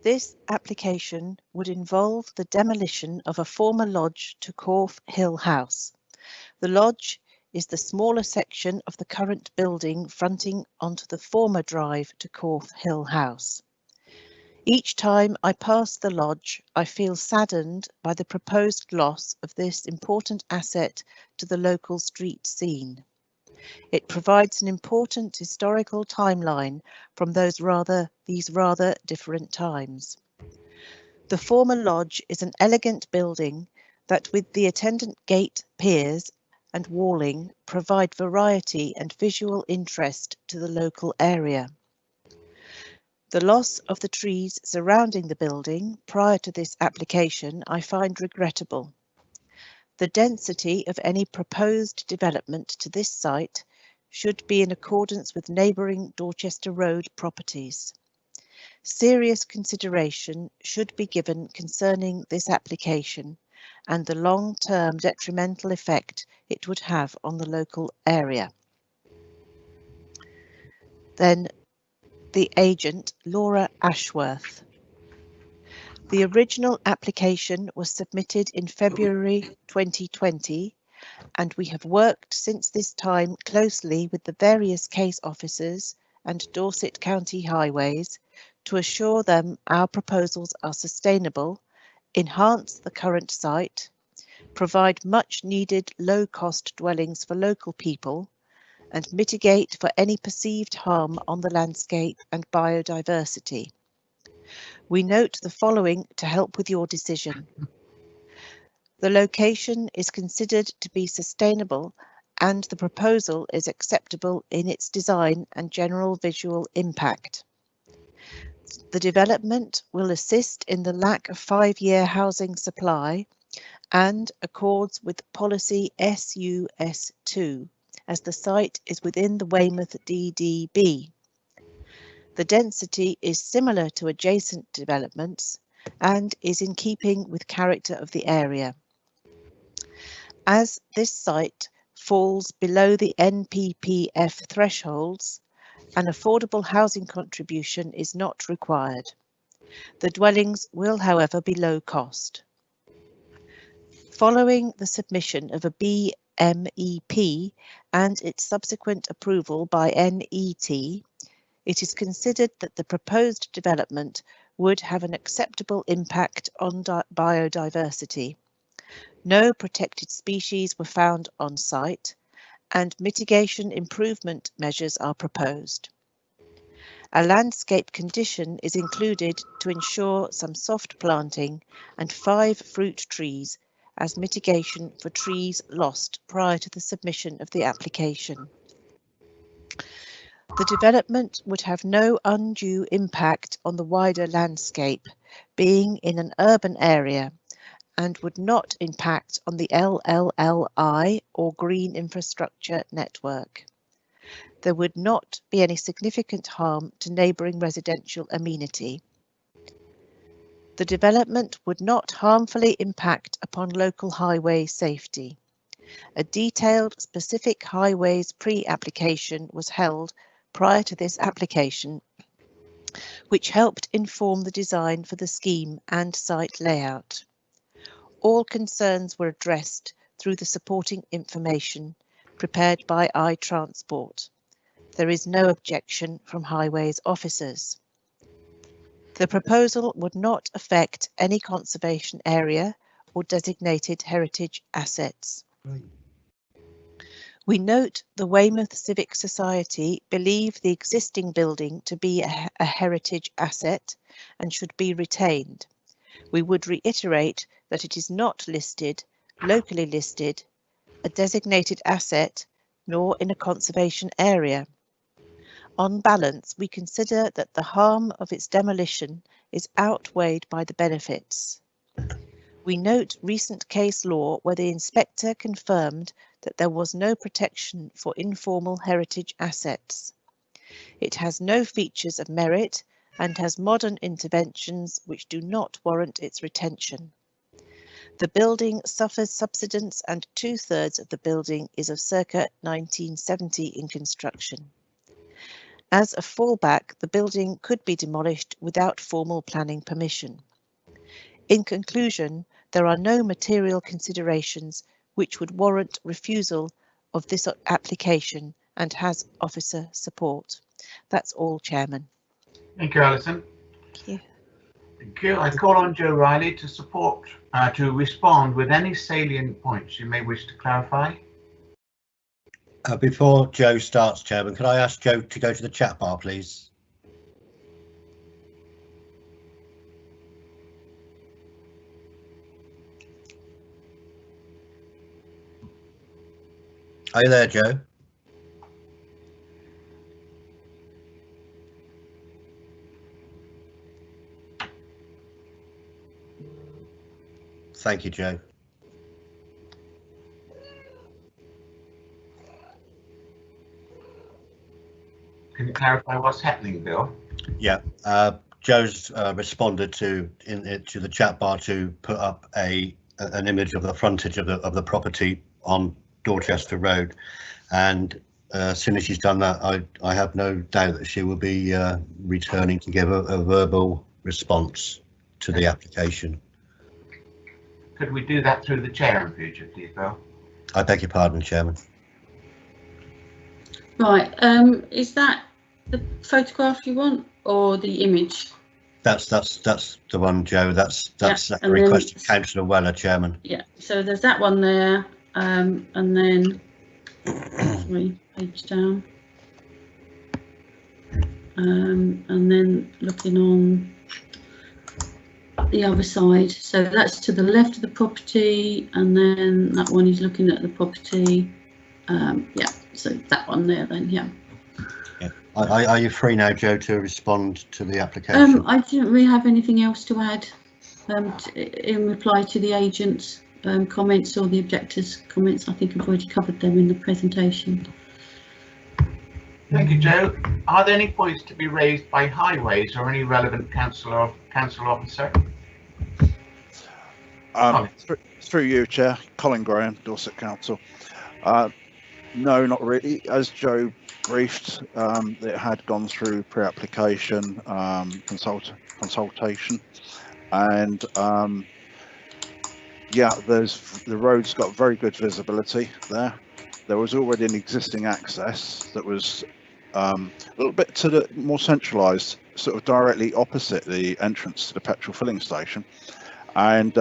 This application would involve the demolition of a former lodge to Corfe Hill House. The lodge is the smaller section of the current building fronting onto the former drive to Corfe Hill House. Each time I pass the lodge, I feel saddened by the proposed loss of this important asset to the local street scene. It provides an important historical timeline from these rather different times. The former lodge is an elegant building that, with the attendant gate, piers and walling, provide variety and visual interest to the local area. The loss of the trees surrounding the building prior to this application I find regrettable. The density of any proposed development to this site should be in accordance with neighbouring Dorchester Road properties. Serious consideration should be given concerning this application and the long-term detrimental effect it would have on the local area. Then the agent, Laura Ashworth. The original application was submitted in February 2020, and we have worked since this time closely with the various case officers and Dorset County Highways to assure them our proposals are sustainable, enhance the current site, provide much needed low-cost dwellings for local people, and mitigate for any perceived harm on the landscape and biodiversity. We note the following to help with your decision. The location is considered to be sustainable and the proposal is acceptable in its design and general visual impact. The development will assist in the lack of 5-year housing supply and accords with policy SUS2, as the site is within the Weymouth DDB. The density is similar to adjacent developments and is in keeping with character of the area. As this site falls below the NPPF thresholds, an affordable housing contribution is not required. The dwellings will, however, be low cost. Following the submission of a BMEP and its subsequent approval by NET, it is considered that the proposed development would have an acceptable impact on biodiversity. No protected species were found on site, and mitigation improvement measures are proposed. A landscape condition is included to ensure some soft planting and 5 fruit trees as mitigation for trees lost prior to the submission of the application. The development would have no undue impact on the wider landscape, being in an urban area, and would not impact on the LLLI or green infrastructure network. There would not be any significant harm to neighbouring residential amenity. The development would not harmfully impact upon local highway safety. A detailed specific highways pre-application was held prior to this application, which helped inform the design for the scheme and site layout. All concerns were addressed through the supporting information prepared by iTransport. There is no objection from Highways officers. The proposal would not affect any conservation area or designated heritage assets. We note the Weymouth Civic Society believe the existing building to be a heritage asset and should be retained. We would reiterate that it is not listed, locally listed, a designated asset, nor in a conservation area. On balance, we consider that the harm of its demolition is outweighed by the benefits. We note recent case law where the inspector confirmed that there was no protection for informal heritage assets. It has no features of merit and has modern interventions which do not warrant its retention. The building suffers subsidence and 2/3 of the building is of circa 1970 in construction. As a fallback, the building could be demolished without formal planning permission. In conclusion, there are no material considerations which would warrant refusal of this application and has officer support. That's all, Chairman. Thank you, Alison. Thank you. Thank you. I call on Joe Riley to respond with any salient points you may wish to clarify. Before Joe starts, Chairman, could I ask Joe to go to the chat bar, please? Are you there, Joe? Thank you, Joe. Can you clarify what's happening, Bill? Yeah, Joe's responded to the chat bar to put up an image of the frontage of the property on Dorchester Road, and as soon as she's done that, I have no doubt that she will be returning to give a verbal response to the application. Could we do that through the chair in future, please, Bill? I beg your pardon, Chairman. Right, is that the photograph you want or the image? That's the one, Joe. That's Yeah, the request of Councillor Weller, Chairman. Yeah, so there's that one there, and then sorry, page down, and then looking on the other side, so that's to the left of the property, and then that one is looking at the property. Yeah, so that one there then, yeah. Are you free now, Joe, to respond to the application? I didn't really have anything else to add in reply to the agent's comments or the objector's comments. I think I've already covered them in the presentation. Thank you, Joe. Are there any points to be raised by Highways or any relevant council officer? Through you, Chair, Colin Graham, Dorset Council. No, not really. As Joe briefed, it had gone through pre-application consultation, and yeah, the road's got very good visibility there. There was already an existing access that was a little bit to the more centralised, sort of directly opposite the entrance to the petrol filling station, and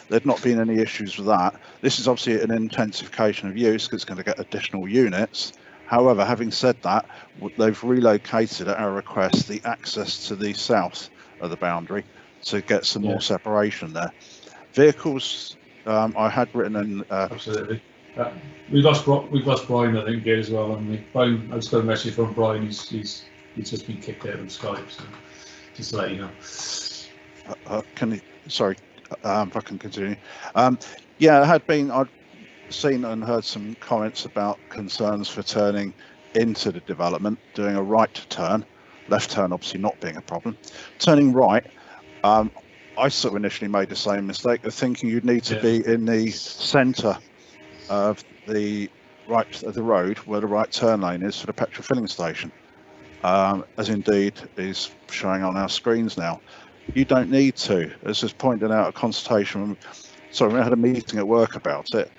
there'd not been any issues with that. This is obviously an intensification of use because it's going to get additional units. However, having said that, they've relocated at our request the access to the south of the boundary to get some more separation there. Vehicles, I had written in. Absolutely. We lost Brian, I think, here as well. And Brian, I just got a message from Brian. He's just been kicked out of Skype. So just to let you know. Sorry, if I can continue. Yeah, I'd seen and heard some comments about concerns for turning into the development, doing a right turn, left turn obviously not being a problem. Turning right, I sort of initially made the same mistake of thinking you'd need to be in the centre of the right of the road where the right turn lane is for the petrol filling station, as indeed is showing on our screens now. You don't need to, as was pointed out at consultation. Sorry, we had a meeting at work about it.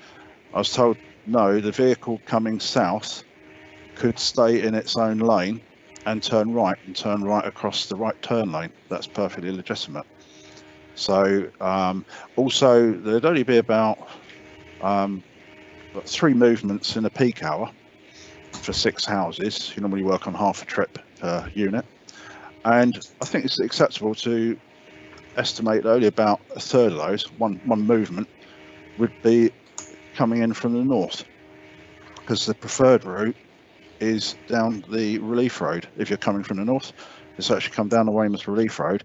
I was told no, the vehicle coming south could stay in its own lane and turn right across the right turn lane. That's perfectly legitimate. So also there'd only be about 3 movements in a peak hour for 6 houses. You normally work on half a trip per unit, and I think it's acceptable to estimate that only about a third of those, one movement, would be coming in from the north, because the preferred route is down the Relief Road. If you're coming from the north, it's actually come down the Weymouth Relief Road,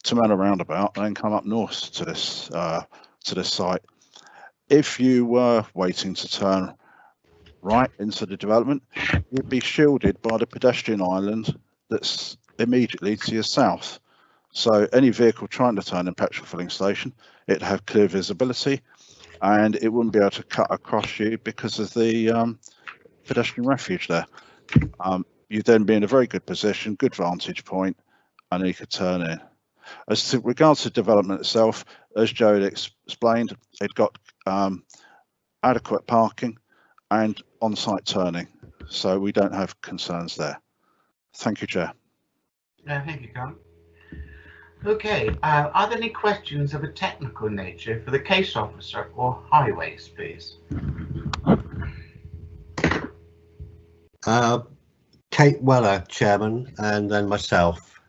to Manor Roundabout, and then come up north to this site. If you were waiting to turn right into the development, you'd be shielded by the pedestrian island that's immediately to your south. So any vehicle trying to turn in petrol filling station, it'd have clear visibility, and it wouldn't be able to cut across you because of the pedestrian refuge there. you'd then be in a very good position, good vantage point, and you could turn in. As to regards to development itself, as Joe had explained, it got adequate parking and on-site turning, so we don't have concerns there. Thank you, Chair. Thank you, Con. Okay, are there any questions of a technical nature for the case officer or highways, please? Kate Weller, Chairman, and then myself.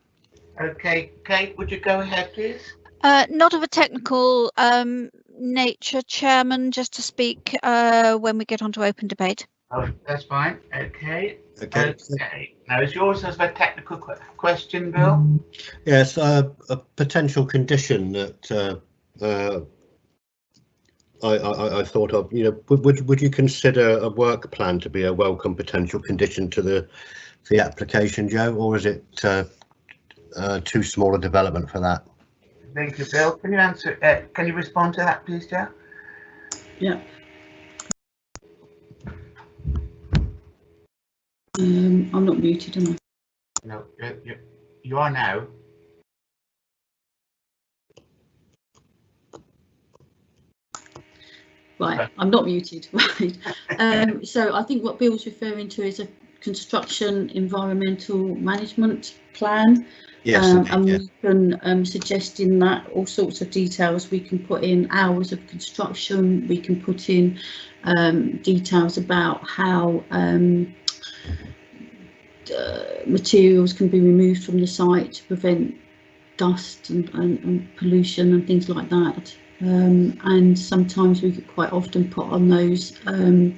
Okay, Kate, would you go ahead, please? Not of a technical nature, Chairman, just to speak when we get onto open debate. Oh, that's fine. Okay. Okay. Now, is yours as a technical question, Bill? Yes, a potential condition that I thought of. You know, would you consider a work plan to be a welcome potential condition to the application, Joe, or is it too small a development for that? Thank you, Bill. Can you answer? Can you respond to that, please, Joe? Yeah. I'm not muted, am I? No, you are now. Right, I'm not muted. Right. So I think what Bill's referring to is a construction environmental management plan. Yes, and yeah. we can suggest in that all sorts of details. We can put in hours of construction. We can put in details about how materials can be removed from the site to prevent dust and pollution and things like that. And sometimes we could quite often put on those an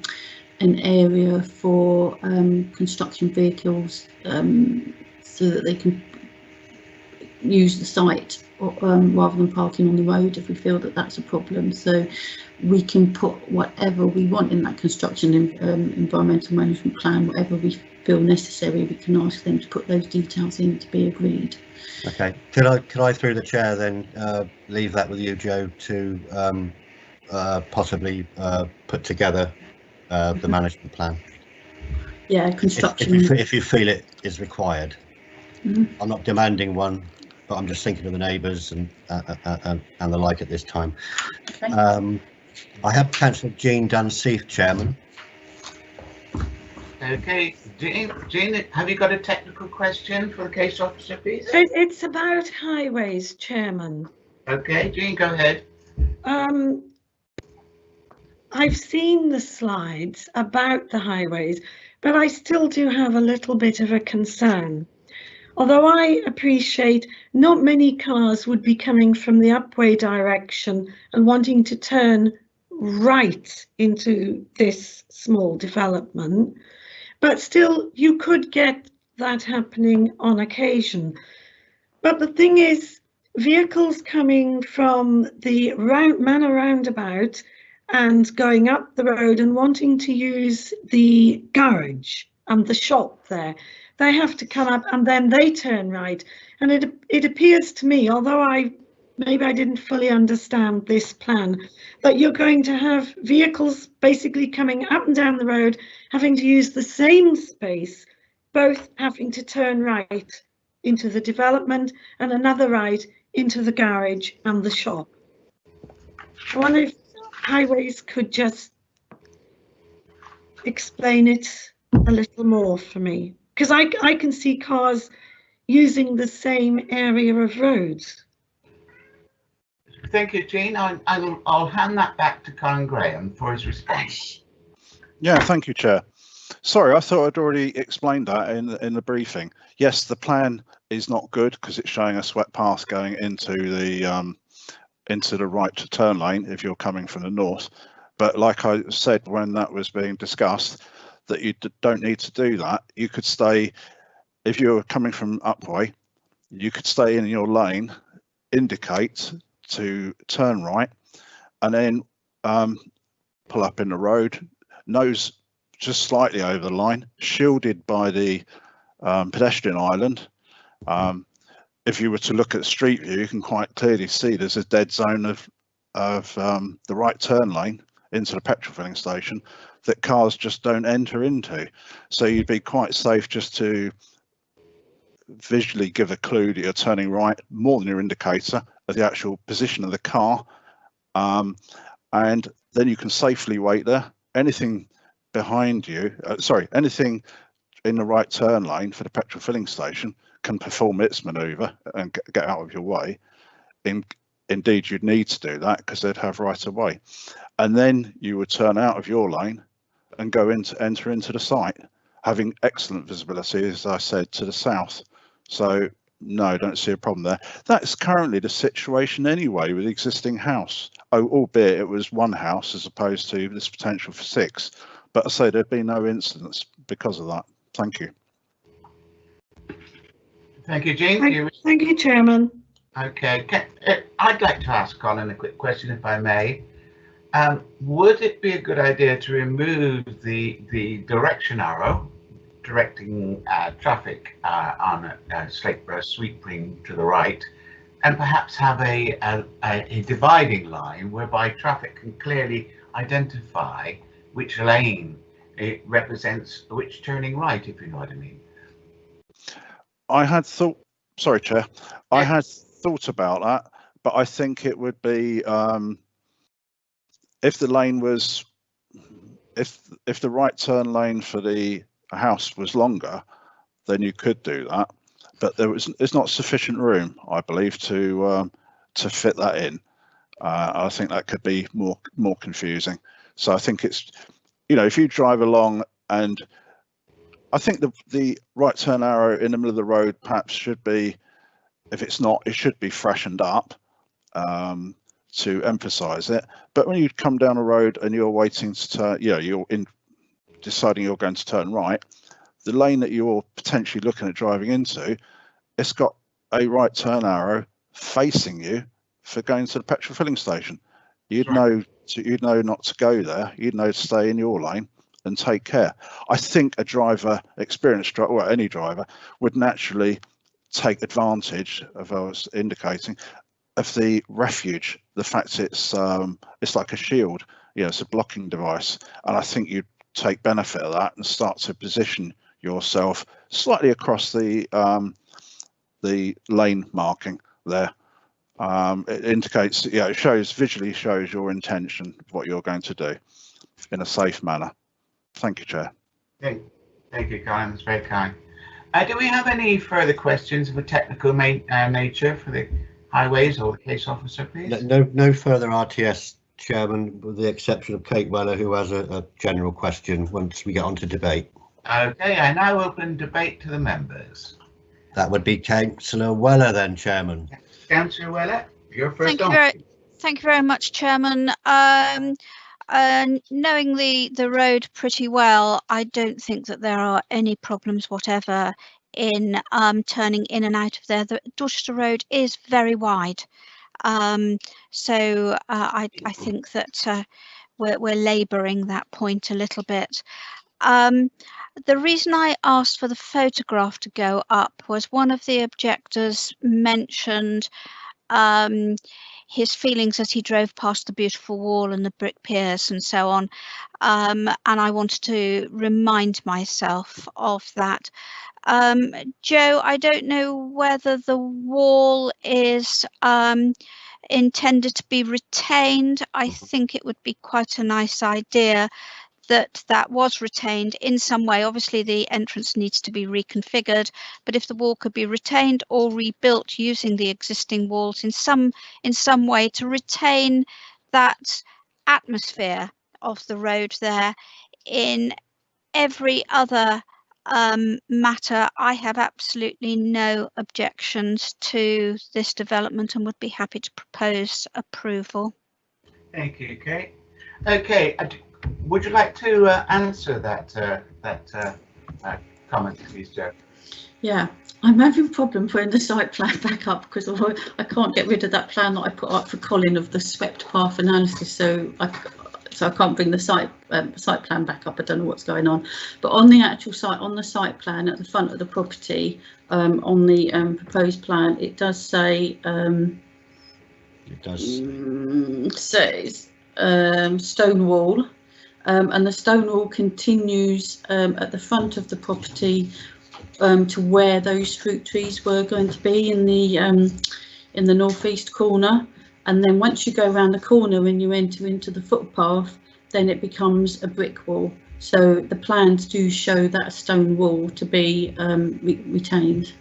area for construction vehicles so that they can use the site rather than parking on the road if we feel that that's a problem. So we can put whatever we want in that construction environmental management plan, whatever we feel necessary. We can ask them to put those details in to be agreed. Okay. Could I through the chair then leave that with you, Joe, to possibly put together the management plan? Yeah, construction. If you feel it is required. Mm-hmm. I'm not demanding one, but I'm just thinking of the neighbours and the like at this time. Okay. I have Councillor Jean Dunseith, Chairman. Okay, Jean, have you got a technical question for the case officer, please? It's about highways, Chairman. Okay, Jean, go ahead. I've seen the slides about the highways, but I still do have a little bit of a concern. Although I appreciate not many cars would be coming from the upway direction and wanting to turn right into this small development, but still you could get that happening on occasion. But the thing is, vehicles coming from the Manor roundabout and going up the road and wanting to use the garage and the shop there, they have to come up and then they turn right. And it appears to me, although maybe I didn't fully understand this plan, that you're going to have vehicles basically coming up and down the road, having to use the same space, both having to turn right into the development and another right into the garage and the shop. I wonder if highways could just explain it a little more for me, because I can see cars using the same area of roads. Thank you, Jean. I'll hand that back to Colin Graham for his response. Yeah, thank you, Chair. Sorry, I thought I'd already explained that in the briefing. Yes, the plan is not good because it's showing a swept path going into the right turn lane if you're coming from the north. But like I said when that was being discussed, that you don't need to do that. You could stay, if you're coming from upway, you could stay in your lane, indicate to turn right, and then pull up in the road, nose just slightly over the line, shielded by the pedestrian island. If you were to look at street view, you can quite clearly see there's a dead zone of the right turn lane into the petrol filling station. that cars just don't enter into. So you'd be quite safe just to visually give a clue that you're turning right more than your indicator of the actual position of the car. And then you can safely wait there. Anything behind you, anything in the right turn lane for the petrol filling station can perform its manoeuvre and get out of your way. Indeed, you'd need to do that because they'd have right of way. And then you would turn out of your lane and enter into the site, having excellent visibility, as I said, to the south. So no, don't see a problem there. That's currently the situation anyway with the existing house. Oh, albeit it was one house as opposed to this potential for 6. But I say there'd be no incidents because of that. Thank you. Thank you, Jean. Thank you, Chairman. Okay, I'd like to ask Colin a quick question, if I may. Would it be a good idea to remove the direction arrow directing traffic on Slakeborough Sweetgreen to the right, and perhaps have a dividing line whereby traffic can clearly identify which lane it represents, which turning right, if you know what I mean? I had thought, sorry, Chair, I had thought about that, but I think it would be if the lane was, if the right turn lane for the house was longer, then you could do that. But there's not sufficient room, I believe, to fit that in. I think that could be more confusing. So I think it's, you know, if you drive along, and I think the right turn arrow in the middle of the road perhaps should be, if it's not, it should be freshened up to emphasize it. But when you come down a road and you're waiting to turn, you know, you're deciding you're going to turn right, the lane that you're potentially looking at driving into, it's got a right turn arrow facing you for going to the petrol filling station. You'd know not to go there. You'd know to stay in your lane and take care. I think a driver, experienced driver, well, any driver, would naturally take advantage of, I was indicating, of the refuge. The fact it's like a shield, you know, it's a blocking device, and I think you'd take benefit of that and start to position yourself slightly across the lane marking there. It indicates, yeah, it visually shows your intention of what you're going to do in a safe manner. Thank you, Chair. Thank you, Colin. That's very kind. Do we have any further questions of a technical nature for the highways or the case officer, please? No further RTS, Chairman, with the exception of Kate Weller, who has a general question once we get on to debate. Okay, I now open debate to the members. That would be Councillor Weller then, Chairman. Councillor Weller, you're first on. Thank you very much, Chairman. Knowing the road pretty well, I don't think that there are any problems whatever in turning in and out of there. The Dorchester Road is very wide, so I think that we're labouring that point a little bit. The reason I asked for the photograph to go up was one of the objectors mentioned his feelings as he drove past the beautiful wall and the brick piers and so on, and I wanted to remind myself of that. Joe, I don't know whether the wall is intended to be retained. I think it would be quite a nice idea that was retained in some way. Obviously the entrance needs to be reconfigured, but if the wall could be retained or rebuilt using the existing walls in some way to retain that atmosphere of the road there. In every other matter, I have absolutely no objections to this development and would be happy to propose approval. Thank you, Kate. Okay, would you like to answer that comment, please, Joe? Yeah, I'm having a problem putting the site plan back up because I can't get rid of that plan that I put up for Colin of the swept path analysis, so I can't bring the site plan back up. I don't know what's going on, but on the actual site, on the site plan at the front of the property, on the proposed plan, it does say says stone wall, and the stone wall continues at the front of the property to where those fruit trees were going to be in the northeast corner. And then once you go around the corner and you enter into the footpath, then it becomes a brick wall. So the plans do show that stone wall to be retained.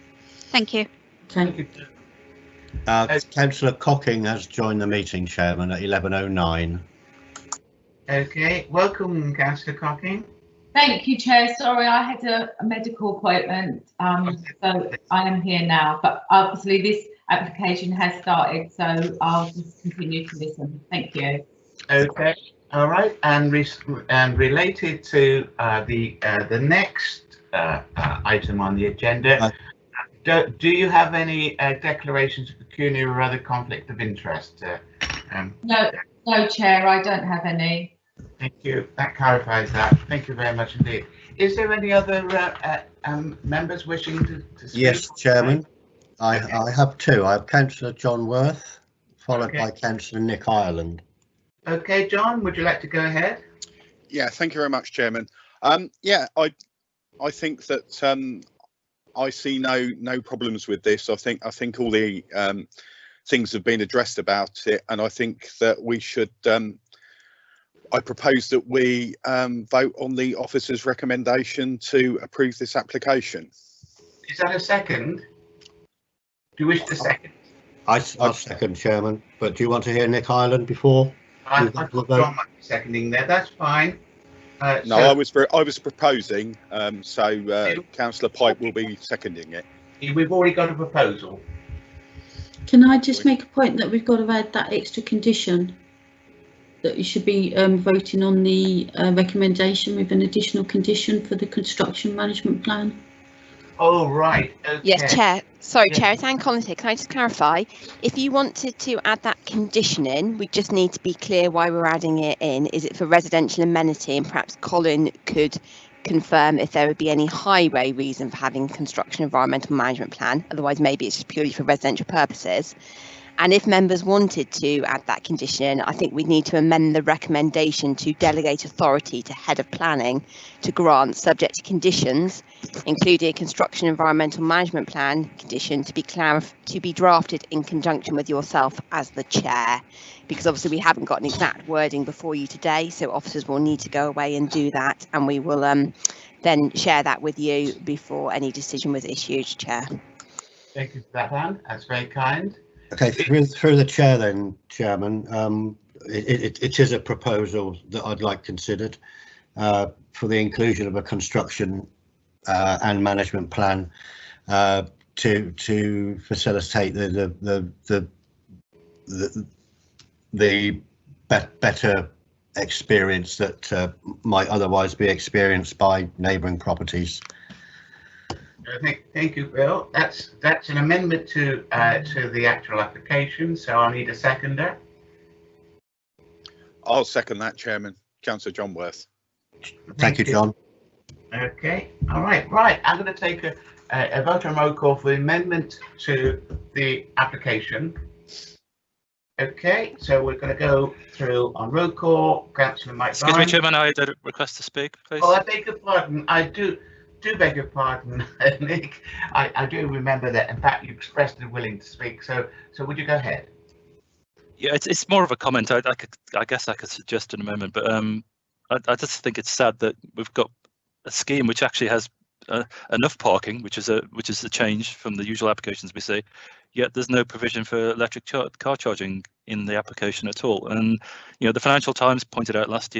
Thank you. Okay. Councillor Cocking has joined the meeting, Chairman, at 11:09. Okay, welcome, Councillor Cocking. Thank you, Chair. Sorry, I had a medical appointment, so I am here now. But obviously, this application has started, so I'll just continue to listen. Thank you. Okay, all right, and related to the next item on the agenda, do you have any declarations of pecuniary or other conflict of interest? No, Chair, I don't have any. Thank you. That clarifies that. Thank you very much indeed. Is there any other members wishing to speak? Yes, Chairman. I have two. I have Councillor John Worth, followed by Councillor Nick Ireland. Okay, John, would you like to go ahead? Yeah, thank you very much, Chairman. Yeah, I think that I see no problems with this. I think all the things have been addressed about it, and I think that we should. I propose that we vote on the officer's recommendation to approve this application. Is that a second? Do you wish to second? I'll second, Chairman. But do you want to hear Nick Ireland before? I thought John might be seconding there. That's fine. No, I was proposing. So Councillor Pipe will be seconding it. We've already got a proposal. Can I just make a point that we've got to add that extra condition? That you should be voting on the recommendation with an additional condition for the construction management plan. Oh, right. Okay. Yes, Chair. Sorry, Yeah. Chair, it's Anne Collins here. Can I just clarify? If you wanted to add that condition in, we just need to be clear why we're adding it in. Is it for residential amenity? And perhaps Colin could confirm if there would be any highway reason for having construction environmental management plan. Otherwise, maybe it's just purely for residential purposes. And if members wanted to add that condition, I think we'd need to amend the recommendation to delegate authority to head of planning to grant, subject to conditions, including a construction environmental management plan condition to be drafted in conjunction with yourself as the chair, because obviously we haven't got an exact wording before you today, so officers will need to go away and do that, and we will then share that with you before any decision was issued, Chair. Thank you for that, Anne. That's very kind. Okay, through the chair then, Chairman, it is a proposal that I'd like considered for the inclusion of a construction and management plan to facilitate the better experience that might otherwise be experienced by neighbouring properties. Thank you, Bill. That's an amendment to the actual application, so I'll need a seconder. I'll second that, Chairman. Councillor John Worth. Thank you, John. Okay, all right, right. I'm going to take a vote on roll call for the amendment to the application. Okay, so we're going to go through on roll call. Councillor Mike. Excuse me, Chairman, I had a request to speak, please. Oh, I beg your pardon. I do beg your pardon, Nick. I do remember that. In fact, you expressed a willing to speak. So would you go ahead? Yeah, it's more of a comment. I guess I could suggest in a moment, but I just think it's sad that we've got a scheme which actually has enough parking, which is a change from the usual applications we see. Yet there's no provision for electric car charging in the application at all. And you know, the Financial Times pointed out last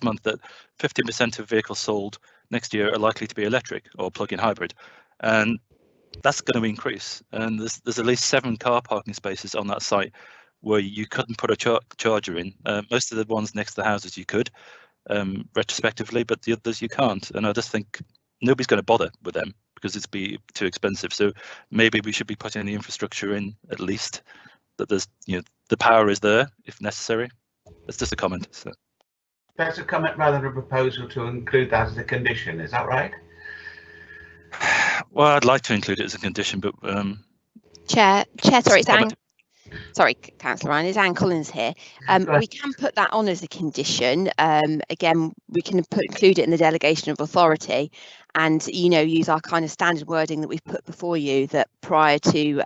month that 15% of vehicles sold next year are likely to be electric or plug-in hybrid, and that's going to increase. And there's at least 7 car parking spaces on that site where you couldn't put a charger in. Most of the ones next to the houses you could, retrospectively, but the others you can't. And I just think nobody's going to bother with them because it's be too expensive. So maybe we should be putting the infrastructure in, at least that there's, you know, the power is there if necessary. That's just a comment. So. That's a comment rather than a proposal to include that as a condition. Is that right? Well, I'd like to include it as a condition, but Chair, sorry, it's Anne. Sorry, Councillor Ryan, is Anne Collins here. We can put that on as a condition. Again, we can include it in the delegation of authority, and use our kind of standard wording that we've put before you, that prior to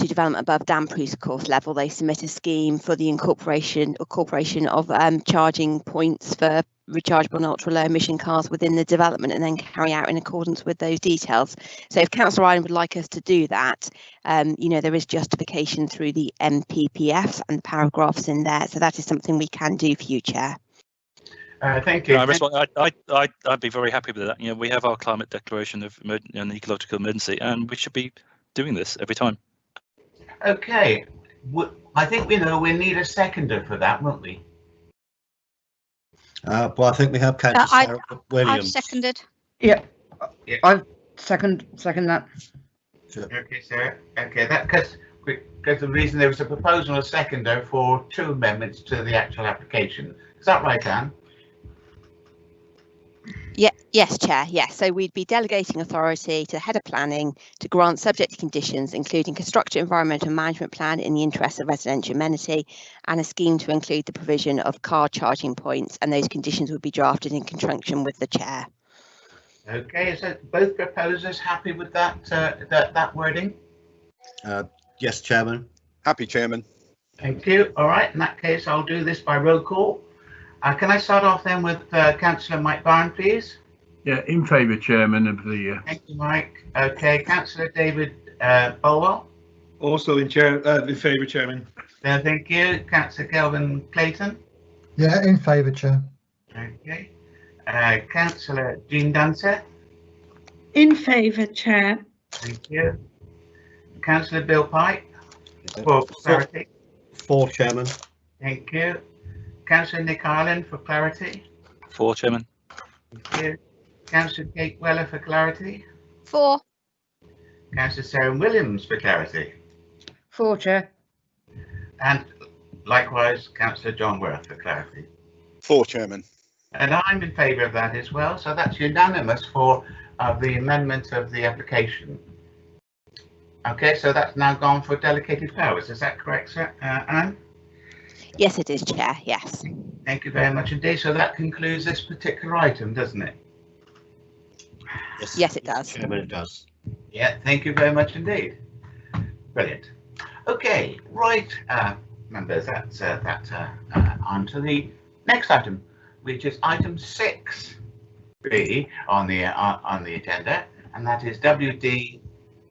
development above dam-proof course level, they submit a scheme for the incorporation of charging points for rechargeable and ultra-low emission cars within the development, and then carry out in accordance with those details. So if Councillor Ryan would like us to do that, there is justification through the MPPF and the paragraphs in there. So that is something we can do for you, Chair. Thank you. I'd be very happy with that. We have our climate declaration of an ecological emergency, and we should be doing this every time. Okay, I think we need a seconder for that, won't we? Well, I think we have Councillor Sarah Williams. I've seconded. Yeah, I second that. Sure. Okay, Sarah. Okay, that because the reason there was a proposal of a seconder for 2 amendments to the actual application. Is that right, Anne? Yes, Chair. Yes. So we'd be delegating authority to the head of planning to grant subject to conditions, including constructive environmental management plan in the interest of residential amenity, and a scheme to include the provision of car charging points. And those conditions would be drafted in conjunction with the Chair. Okay. Is that both proposers happy with that that wording? Yes, Chairman. Happy, Chairman. Thank you. All right. In that case, I'll do this by roll call. Can I start off then with Councillor Mike Byrne, please? Yeah, in favour, Chairman, of the. Thank you, Mike. Okay, Councillor David Bolwell. Also in favour, Chairman. Thank you. Councillor Kelvin Clayton. Yeah, in favour, Chair. Okay. Councillor Jean Dunseth. In favour, Chair. Thank you. Councillor Bill Pike. For clarity. For, Chairman. Thank you. Councillor Nick Ireland for clarity. For, Chairman. Thank you. Councillor Kate Weller for clarity. For. Councillor Sarah Williams for clarity. For, Chair. And likewise, Councillor John Worth for clarity. For, Chairman. And I'm in favour of that as well. So that's unanimous for the amendment of the application. Okay, so that's now gone for delegated powers. Is that correct, sir? Anne? Yes, it is, Chair. Yes. Thank you very much indeed. So that concludes this particular item, doesn't it? Yes, it does. Chairman, it does. Yeah, thank you very much indeed. Brilliant. Okay, right, members, that's on to the next item, which is item 6B on the agenda, and that is WD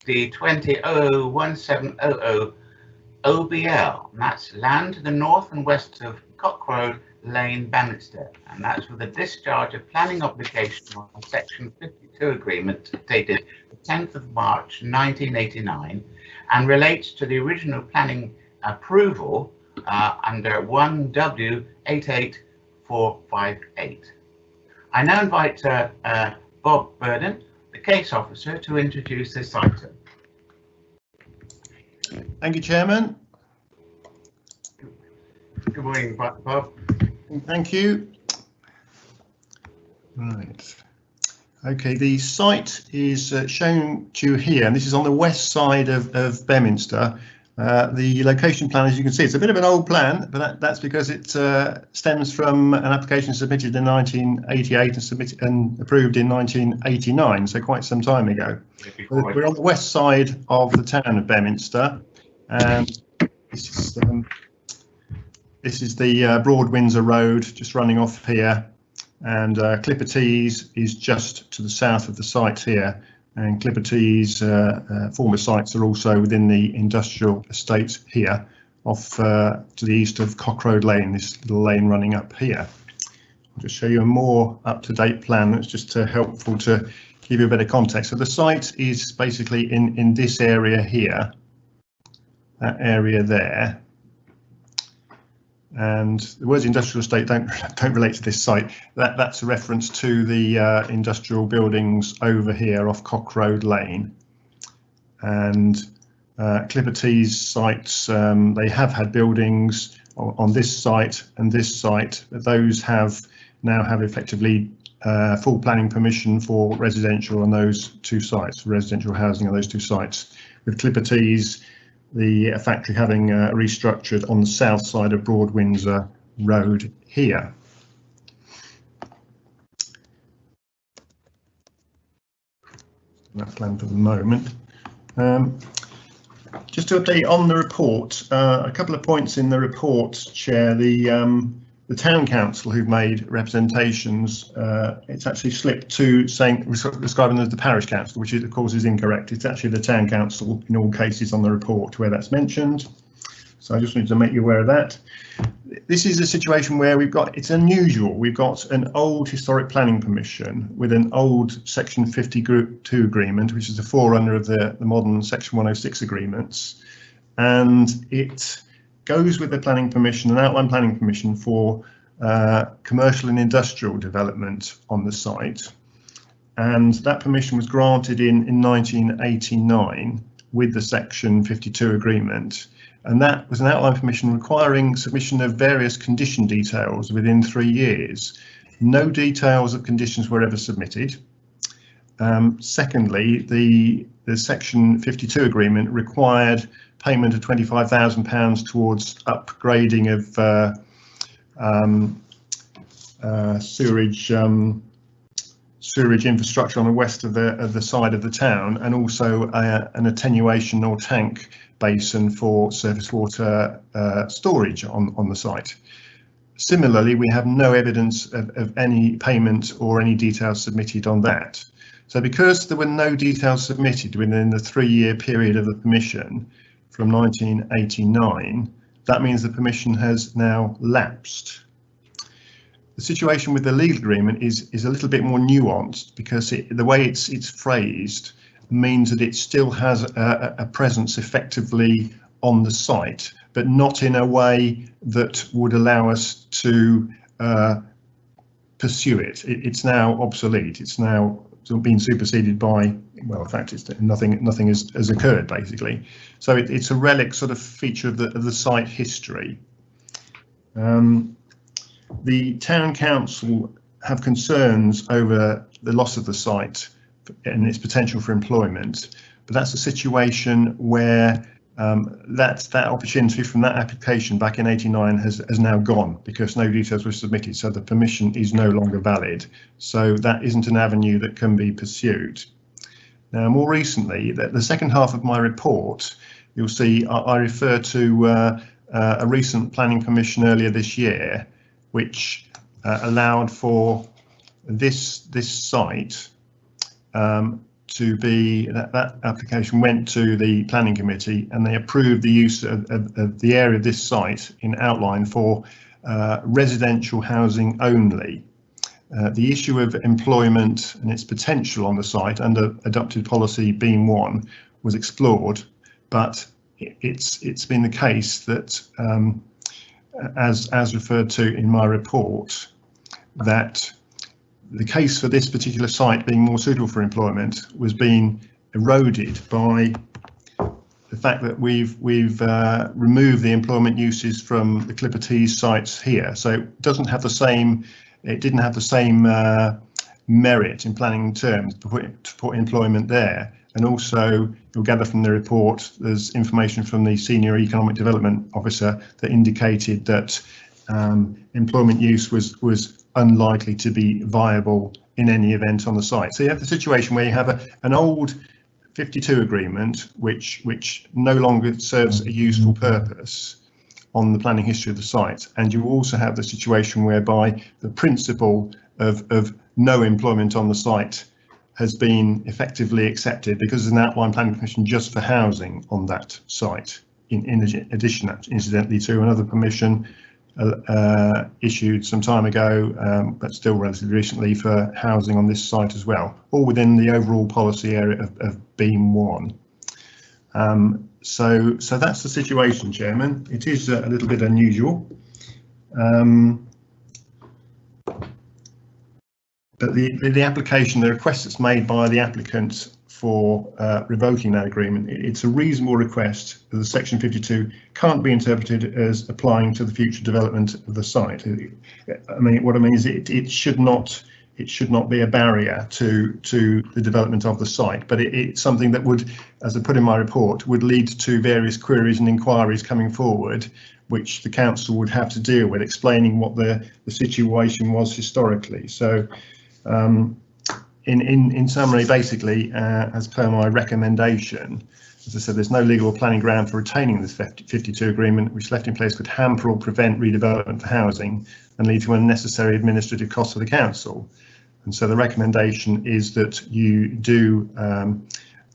20001700 OBL, and that's land to the north and west of Cock Road Lane, Bannister, and that's for the discharge of planning obligation on Section 52 agreement dated the 10th of March 1989, and relates to the original planning approval under 1W88458. I now invite Bob Burden, the case officer, to introduce this item. Thank you, Chairman. Good morning, Bob. Thank you. Right. Okay, the site is shown to you here, and this is on the west side of Beminster. The location plan, as you can see, it's a bit of an old plan, but that's because it stems from an application submitted in 1988 and approved in 1989, so quite some time ago. We're on the west side of the town of Beminster, and this is the Broad Windsor Road, just running off here, and Clipper Tees is just to the south of the site here. And Clipper Tees former sites are also within the industrial estate here, off to the east of Cock Road Lane, this little lane running up here. I'll just show you a more up-to-date plan that's just helpful to give you a bit of context. So the site is basically in this area here, that area there. And the words industrial estate don't relate to this site. That's a reference to the industrial buildings over here off Cock Road Lane. And Clipper Tees sites, they have had buildings on this site and this site. Those now have effectively full planning permission for residential on those two sites, for residential housing on those two sites. With Clipper Tees, the factory having restructured on the south side of Broad Windsor Road here. That's planned for the moment. Just to update on the report, a couple of points in the report, Chair. The Town Council, who've made representations, it's actually slipped to describing them as the Parish Council, which of course is incorrect. It's actually the Town Council in all cases on the report where that's mentioned. So I just wanted to make you aware of that. This is a situation where it's unusual. We've got an old historic planning permission with an old Section 52 agreement, which is a forerunner of the modern Section 106 agreements, and it goes with the planning permission, an outline planning permission for commercial and industrial development on the site, and that permission was granted in 1989 with the Section 52 agreement. And that was an outline permission requiring submission of various condition details within 3 years. No details of conditions were ever submitted. Secondly, the Section 52 agreement required payment of £25,000 towards upgrading of sewerage infrastructure on the west of the side of the town, and also an attenuation or tank basin for surface water storage on the site. Similarly, we have no evidence of any payment or any details submitted on that. So because there were no details submitted within the 3-year period of the permission from 1989, that means the permission has now lapsed. The situation with the legal agreement is a little bit more nuanced, because the way it's phrased means that it still has a presence effectively on the site, but not in a way that would allow us to pursue it. It's now obsolete. It's now been superseded by, well, in fact, nothing has occurred basically. So it's a relic sort of feature of the site history. The Town Council have concerns over the loss of the site and its potential for employment, but that's a situation where that opportunity from that application back in '89 has now gone, because no details were submitted, so the permission is no longer valid. So that isn't an avenue that can be pursued. Now, more recently, the second half of my report, you'll see I refer to a recent planning permission earlier this year, which allowed for this site to be, that application went to the planning committee, and they approved the use of the area of this site in outline for residential housing only. The issue of employment and its potential on the site under adopted policy being one was explored, but it's been the case that as referred to in my report, that the case for this particular site being more suitable for employment was being eroded by the fact that we've removed the employment uses from the Clipper Tees sites here. So it didn't have the same merit in planning terms to put employment there. And also, you'll gather from the report, there's information from the Senior Economic Development Officer that indicated that employment use was unlikely to be viable in any event on the site. So you have the situation where you have an old 52 agreement which no longer serves a useful purpose on the planning history of the site, and you also have the situation whereby the principle of no employment on the site has been effectively accepted because there's an outline planning permission just for housing on that site, in addition, incidentally, to another permission issued some time ago, but still relatively recently, for housing on this site as well, all within the overall policy area of Beam 1. So that's the situation, Chairman. It is a little bit unusual. But the application, the request that's made by the applicant for revoking that agreement, it's a reasonable request. The Section 52 can't be interpreted as applying to the future development of the site. I mean, what I mean is it it should not be a barrier to the development of the site, but it's something that would, as I put in my report, would lead to various queries and inquiries coming forward, which the council would have to deal with, explaining what the situation was historically. So in summary, basically, as per my recommendation, as I said, there's no legal or planning ground for retaining this 52 agreement, which left in place could hamper or prevent redevelopment for housing and lead to unnecessary administrative costs for the council. And so the recommendation is that you do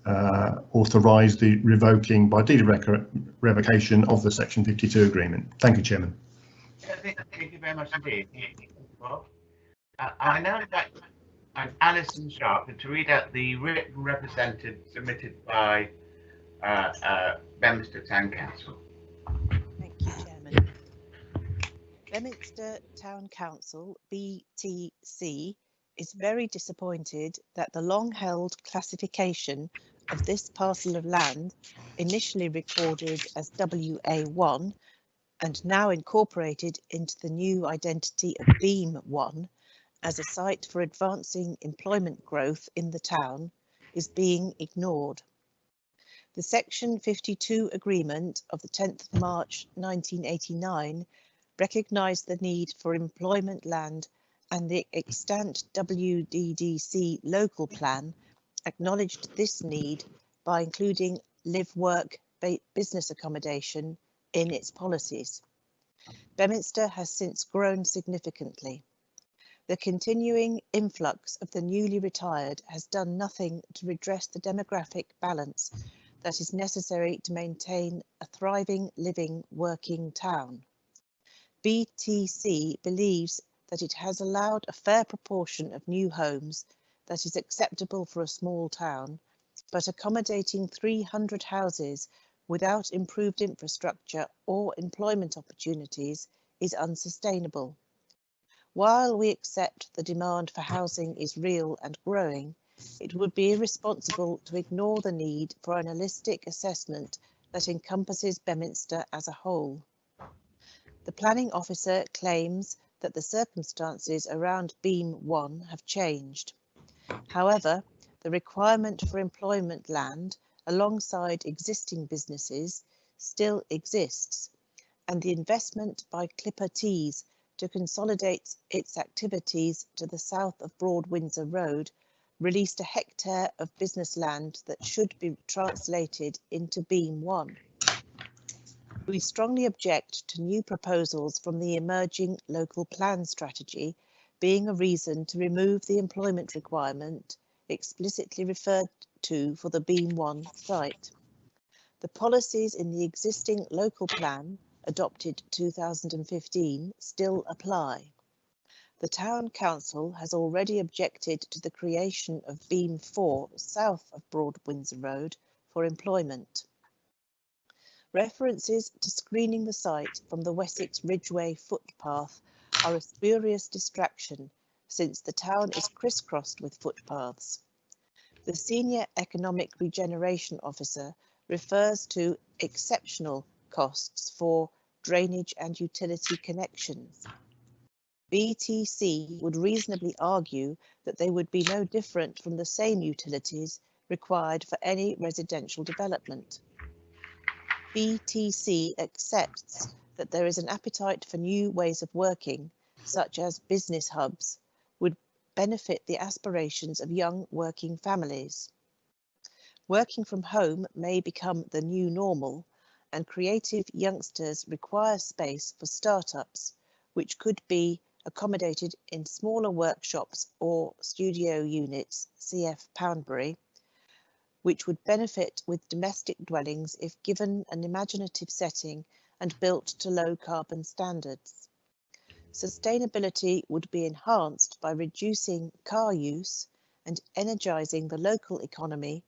authorise the revoking by deed of revocation of the Section 52 agreement. Thank you, Chairman. Thank you very much indeed, Bob. I now invite Alison Sharp to read out the written representative submitted by Bedminster Town Council. Thank you, Chairman. Bedminster Town Council, BTC, is very disappointed that the long-held classification of this parcel of land, initially recorded as WA1 and now incorporated into the new identity of Beam1 as a site for advancing employment growth in the town, is being ignored. The Section 52 agreement of the 10th of March 1989 recognised the need for employment land, and the extant WDDC local plan acknowledged this need by including live-work business accommodation in its policies. Bedminster has since grown significantly. The continuing influx of the newly retired has done nothing to redress the demographic balance that is necessary to maintain a thriving, living, working town. BTC believes that it has allowed a fair proportion of new homes that is acceptable for a small town, but accommodating 300 houses without improved infrastructure or employment opportunities is unsustainable. While we accept the demand for housing is real and growing, it would be irresponsible to ignore the need for an holistic assessment that encompasses Bedminster as a whole. The planning officer claims that the circumstances around Beam 1 have changed. However, the requirement for employment land alongside existing businesses still exists, and the investment by Clipper Tees to consolidate its activities to the south of Broad Windsor Road released a hectare of business land that should be translated into Beam 1. We strongly object to new proposals from the emerging local plan strategy being a reason to remove the employment requirement explicitly referred to for the Beam 1 site. The policies in the existing local plan, adopted 2015, still apply. The Town Council has already objected to the creation of Beam 4 south of Broad Windsor Road for employment. References to screening the site from the Wessex Ridgeway footpath are a spurious distraction, since the town is crisscrossed with footpaths. The Senior Economic Regeneration Officer refers to exceptional costs for drainage and utility connections. BTC would reasonably argue that they would be no different from the same utilities required for any residential development. BTC accepts that there is an appetite for new ways of working, such as business hubs, would benefit the aspirations of young working families. Working from home may become the new normal, and creative youngsters require space for startups, which could be accommodated in smaller workshops or studio units, cf. Poundbury, which would benefit with domestic dwellings if given an imaginative setting and built to low carbon standards. Sustainability would be enhanced by reducing car use and energising the local economy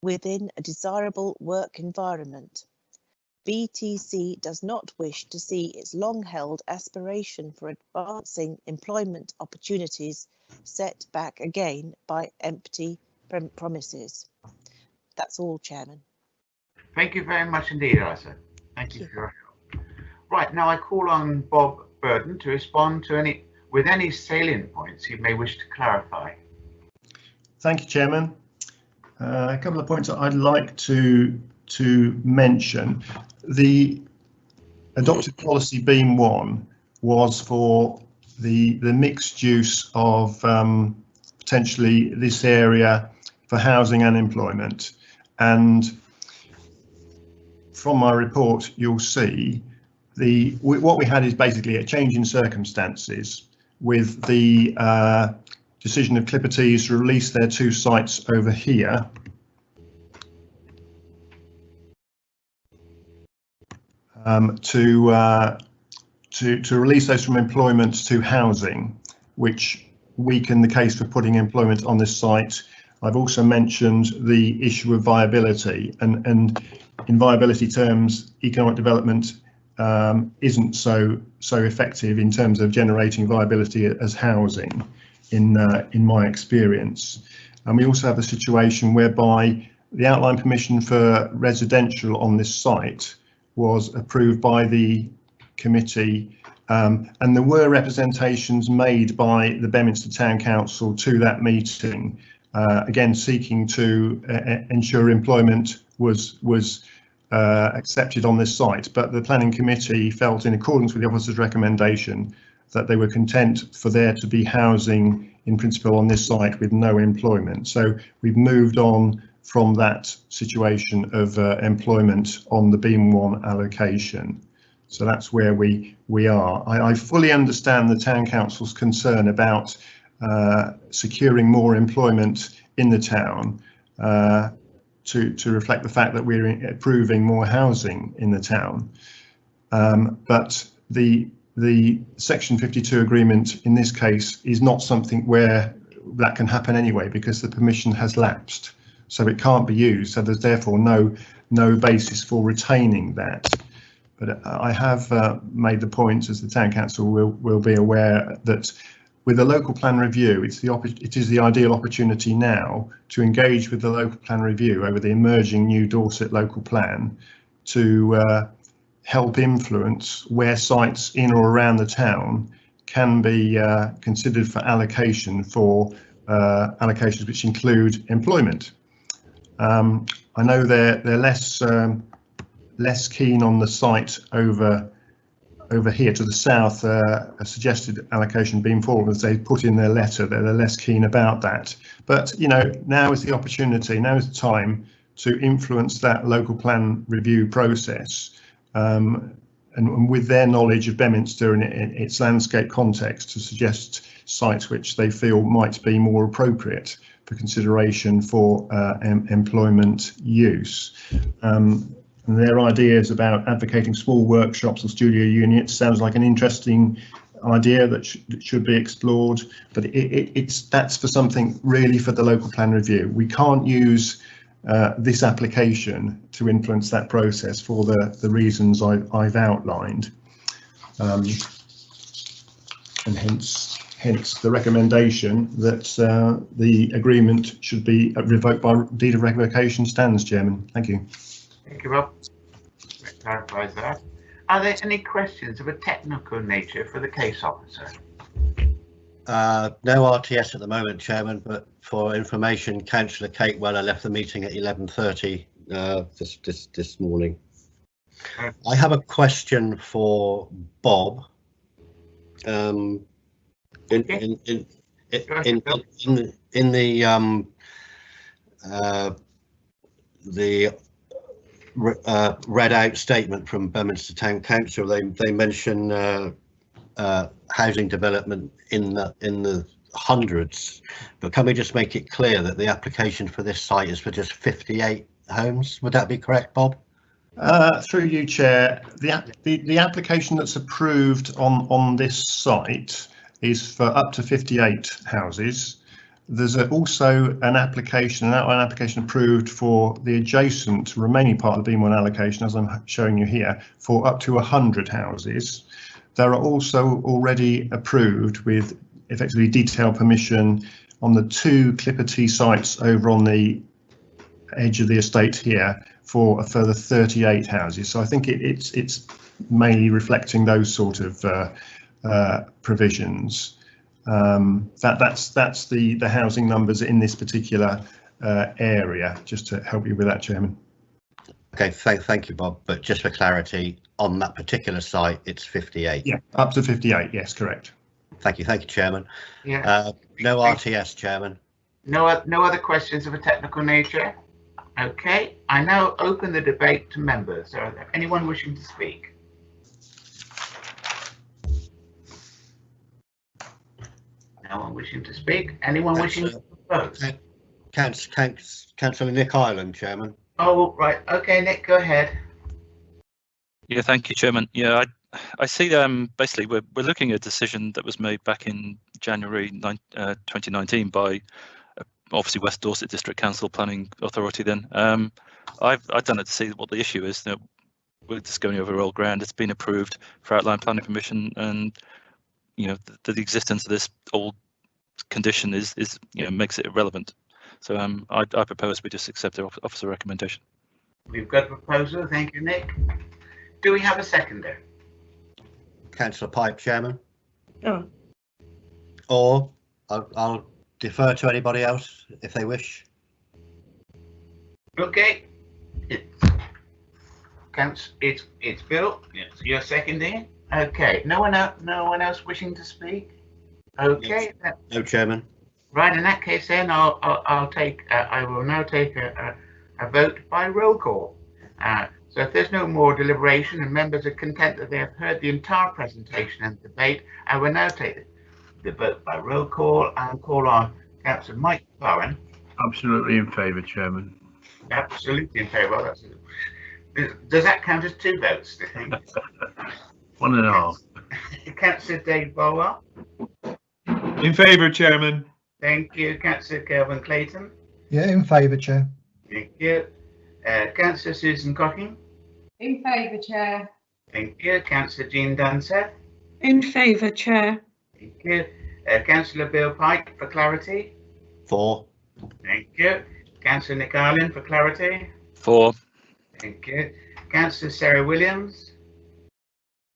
within a desirable work environment. BTC does not wish to see its long-held aspiration for advancing employment opportunities set back again by empty promises. That's all, Chairman. Thank you very much indeed, Alison. Thank you for your help. Right, now I call on Bob Burden to respond to any with any salient points you may wish to clarify. Thank you, Chairman. A couple of points that I'd like to mention. The adopted policy Beam 1 was for the mixed use of potentially this area for housing and employment, and from my report you'll see what we had is basically a change in circumstances with the decision of Clippertees to release their 2 sites over here to release those from employment to housing, which weakened the case for putting employment on this site. I've also mentioned the issue of viability, and in viability terms, economic development isn't so effective in terms of generating viability as housing, in my experience. And we also have a situation whereby the outline permission for residential on this site was approved by the committee, and there were representations made by the Bedminster Town Council to that meeting, again seeking to ensure employment was accepted on this site, but the planning committee felt, in accordance with the officer's recommendation, that they were content for there to be housing in principle on this site with no employment. So we've moved on from that situation of employment on the Beam 1 allocation. So that's where we are. I fully understand the Town Council's concern about securing more employment in the town to reflect the fact that we're approving more housing in the town. But the Section 52 agreement in this case is not something where that can happen anyway, because the permission has lapsed, so it can't be used. So there's therefore no basis for retaining that. But I have made the point, as the Town Council will be aware, that with the local plan review, it is the ideal opportunity now to engage with the local plan review over the emerging new Dorset local plan to help influence where sites in or around the town can be considered for allocation for allocations which include employment. I know they're less keen on the site over here to the south, a suggested allocation being forward, as they put in their letter, they're less keen about that. But you know, now is the opportunity, now is the time to influence that local plan review process, and with their knowledge of Bedminster and its landscape context, to suggest sites which they feel might be more appropriate for consideration for employment use. And their ideas about advocating small workshops or studio units sounds like an interesting idea that should be explored, but that's for something really for the local plan review. We can't use this application to influence that process for the reasons I've outlined, and hence the recommendation that the agreement should be revoked by deed of revocation stands, Chairman. Thank you. Thank you, Rob. That clarifies that. Are there any questions of a technical nature for the case officer? No RTS at the moment, Chairman, but for information, Councillor Kate Weller left the meeting at 11:30 this morning. I have a question for Bob. In the read out statement from Bedminster Town Council, they mention housing development in the hundreds, but can we just make it clear that the application for this site is for just 58 homes? Would that be correct, Bob? Through you, Chair, the application that's approved on this site is for up to 58 houses. There's also an application approved for the adjacent remaining part of the Beam 1 allocation, as I'm showing you here, for up to 100 houses. There are also already approved with effectively detailed permission on the 2 Clippertee sites over on the edge of the estate here for a further 38 houses. So I think it's mainly reflecting those sort of provisions. That's the housing numbers in this particular area, just to help you with that, Chairman. Okay, thank you, Bob. But just for clarity, on that particular site, it's 58. Yeah, up to 58. Yes, correct. Thank you, Chairman. Yeah. No RTS, Chairman. No other questions of a technical nature? Okay, I now open the debate to members. Are there anyone wishing to speak? No one wishing to speak? Anyone wishing to propose? Councillor Nick Ireland, Chairman. Oh, right. Okay, Nick, go ahead. Yeah, thank you, Chairman. Yeah, I see. Basically, we're looking at a decision that was made back in January 2019 by obviously West Dorset District Council Planning Authority. Then I've done it to see what the issue is. You know, we're just going over old ground. It's been approved for outline planning permission, and you know the existence of this old condition is makes it irrelevant. So I propose we just accept the officer recommendation. We've got a proposal. Thank you, Nick. Do we have a seconder? Councillor Pipe, Chairman. Oh. Or I'll defer to anybody else if they wish. Okay. It's Bill. Yes. You're seconding. Okay. No one else wishing to speak. Okay. Yes. No, Chairman. Right. In that case, then I'll take. I will now take a vote by roll call. So if there's no more deliberation and members are content that they have heard the entire presentation and debate, I will now take the vote by roll call and call on Councillor Mike Bowen. Absolutely in favour, Chairman. Absolutely in favour. Does that count as 2 votes, do you think? 1.5. Councillor Dave Bowler. In favour, Chairman. Thank you. Councillor Kelvin Clayton. Yeah, in favour, Chair. Thank you. Councillor Susan Cocking. In favour, Chair. Thank you. Councillor Jean Dunseth. In favour, Chair. Thank you. Councillor Bill Pike for clarity. 4. Thank you. Councillor Nick Ireland for clarity. 4. Thank you. Councillor Sarah Williams.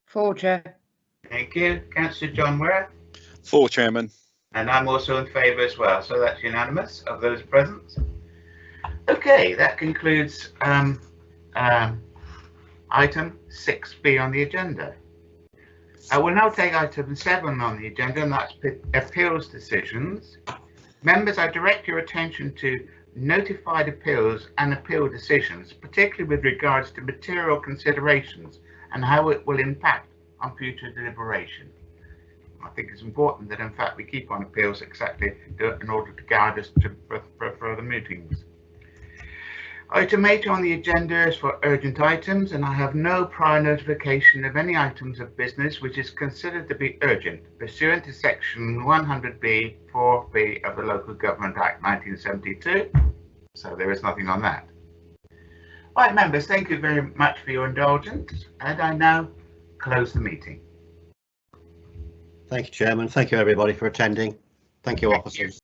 4, Chair. Thank you. Councillor John Worth. 4, Chairman. And I'm also in favour as well, so that's unanimous of those present. Okay, that concludes item 6B on the agenda. I will now take item 7 on the agenda, and that's appeals decisions. Members, I direct your attention to notified appeals and appeal decisions, particularly with regards to material considerations and how it will impact on future deliberation. I think it's important that, in fact, we keep on appeals exactly in order to guide us for further meetings. Item 8 on the agenda is for urgent items, and I have no prior notification of any items of business which is considered to be urgent pursuant to section 100B 4B of the Local Government Act 1972. So there is nothing on that. Right, members, thank you very much for your indulgence, and I now close the meeting. Thank you, Chairman. Thank you, everybody, for attending. Thank you, officers.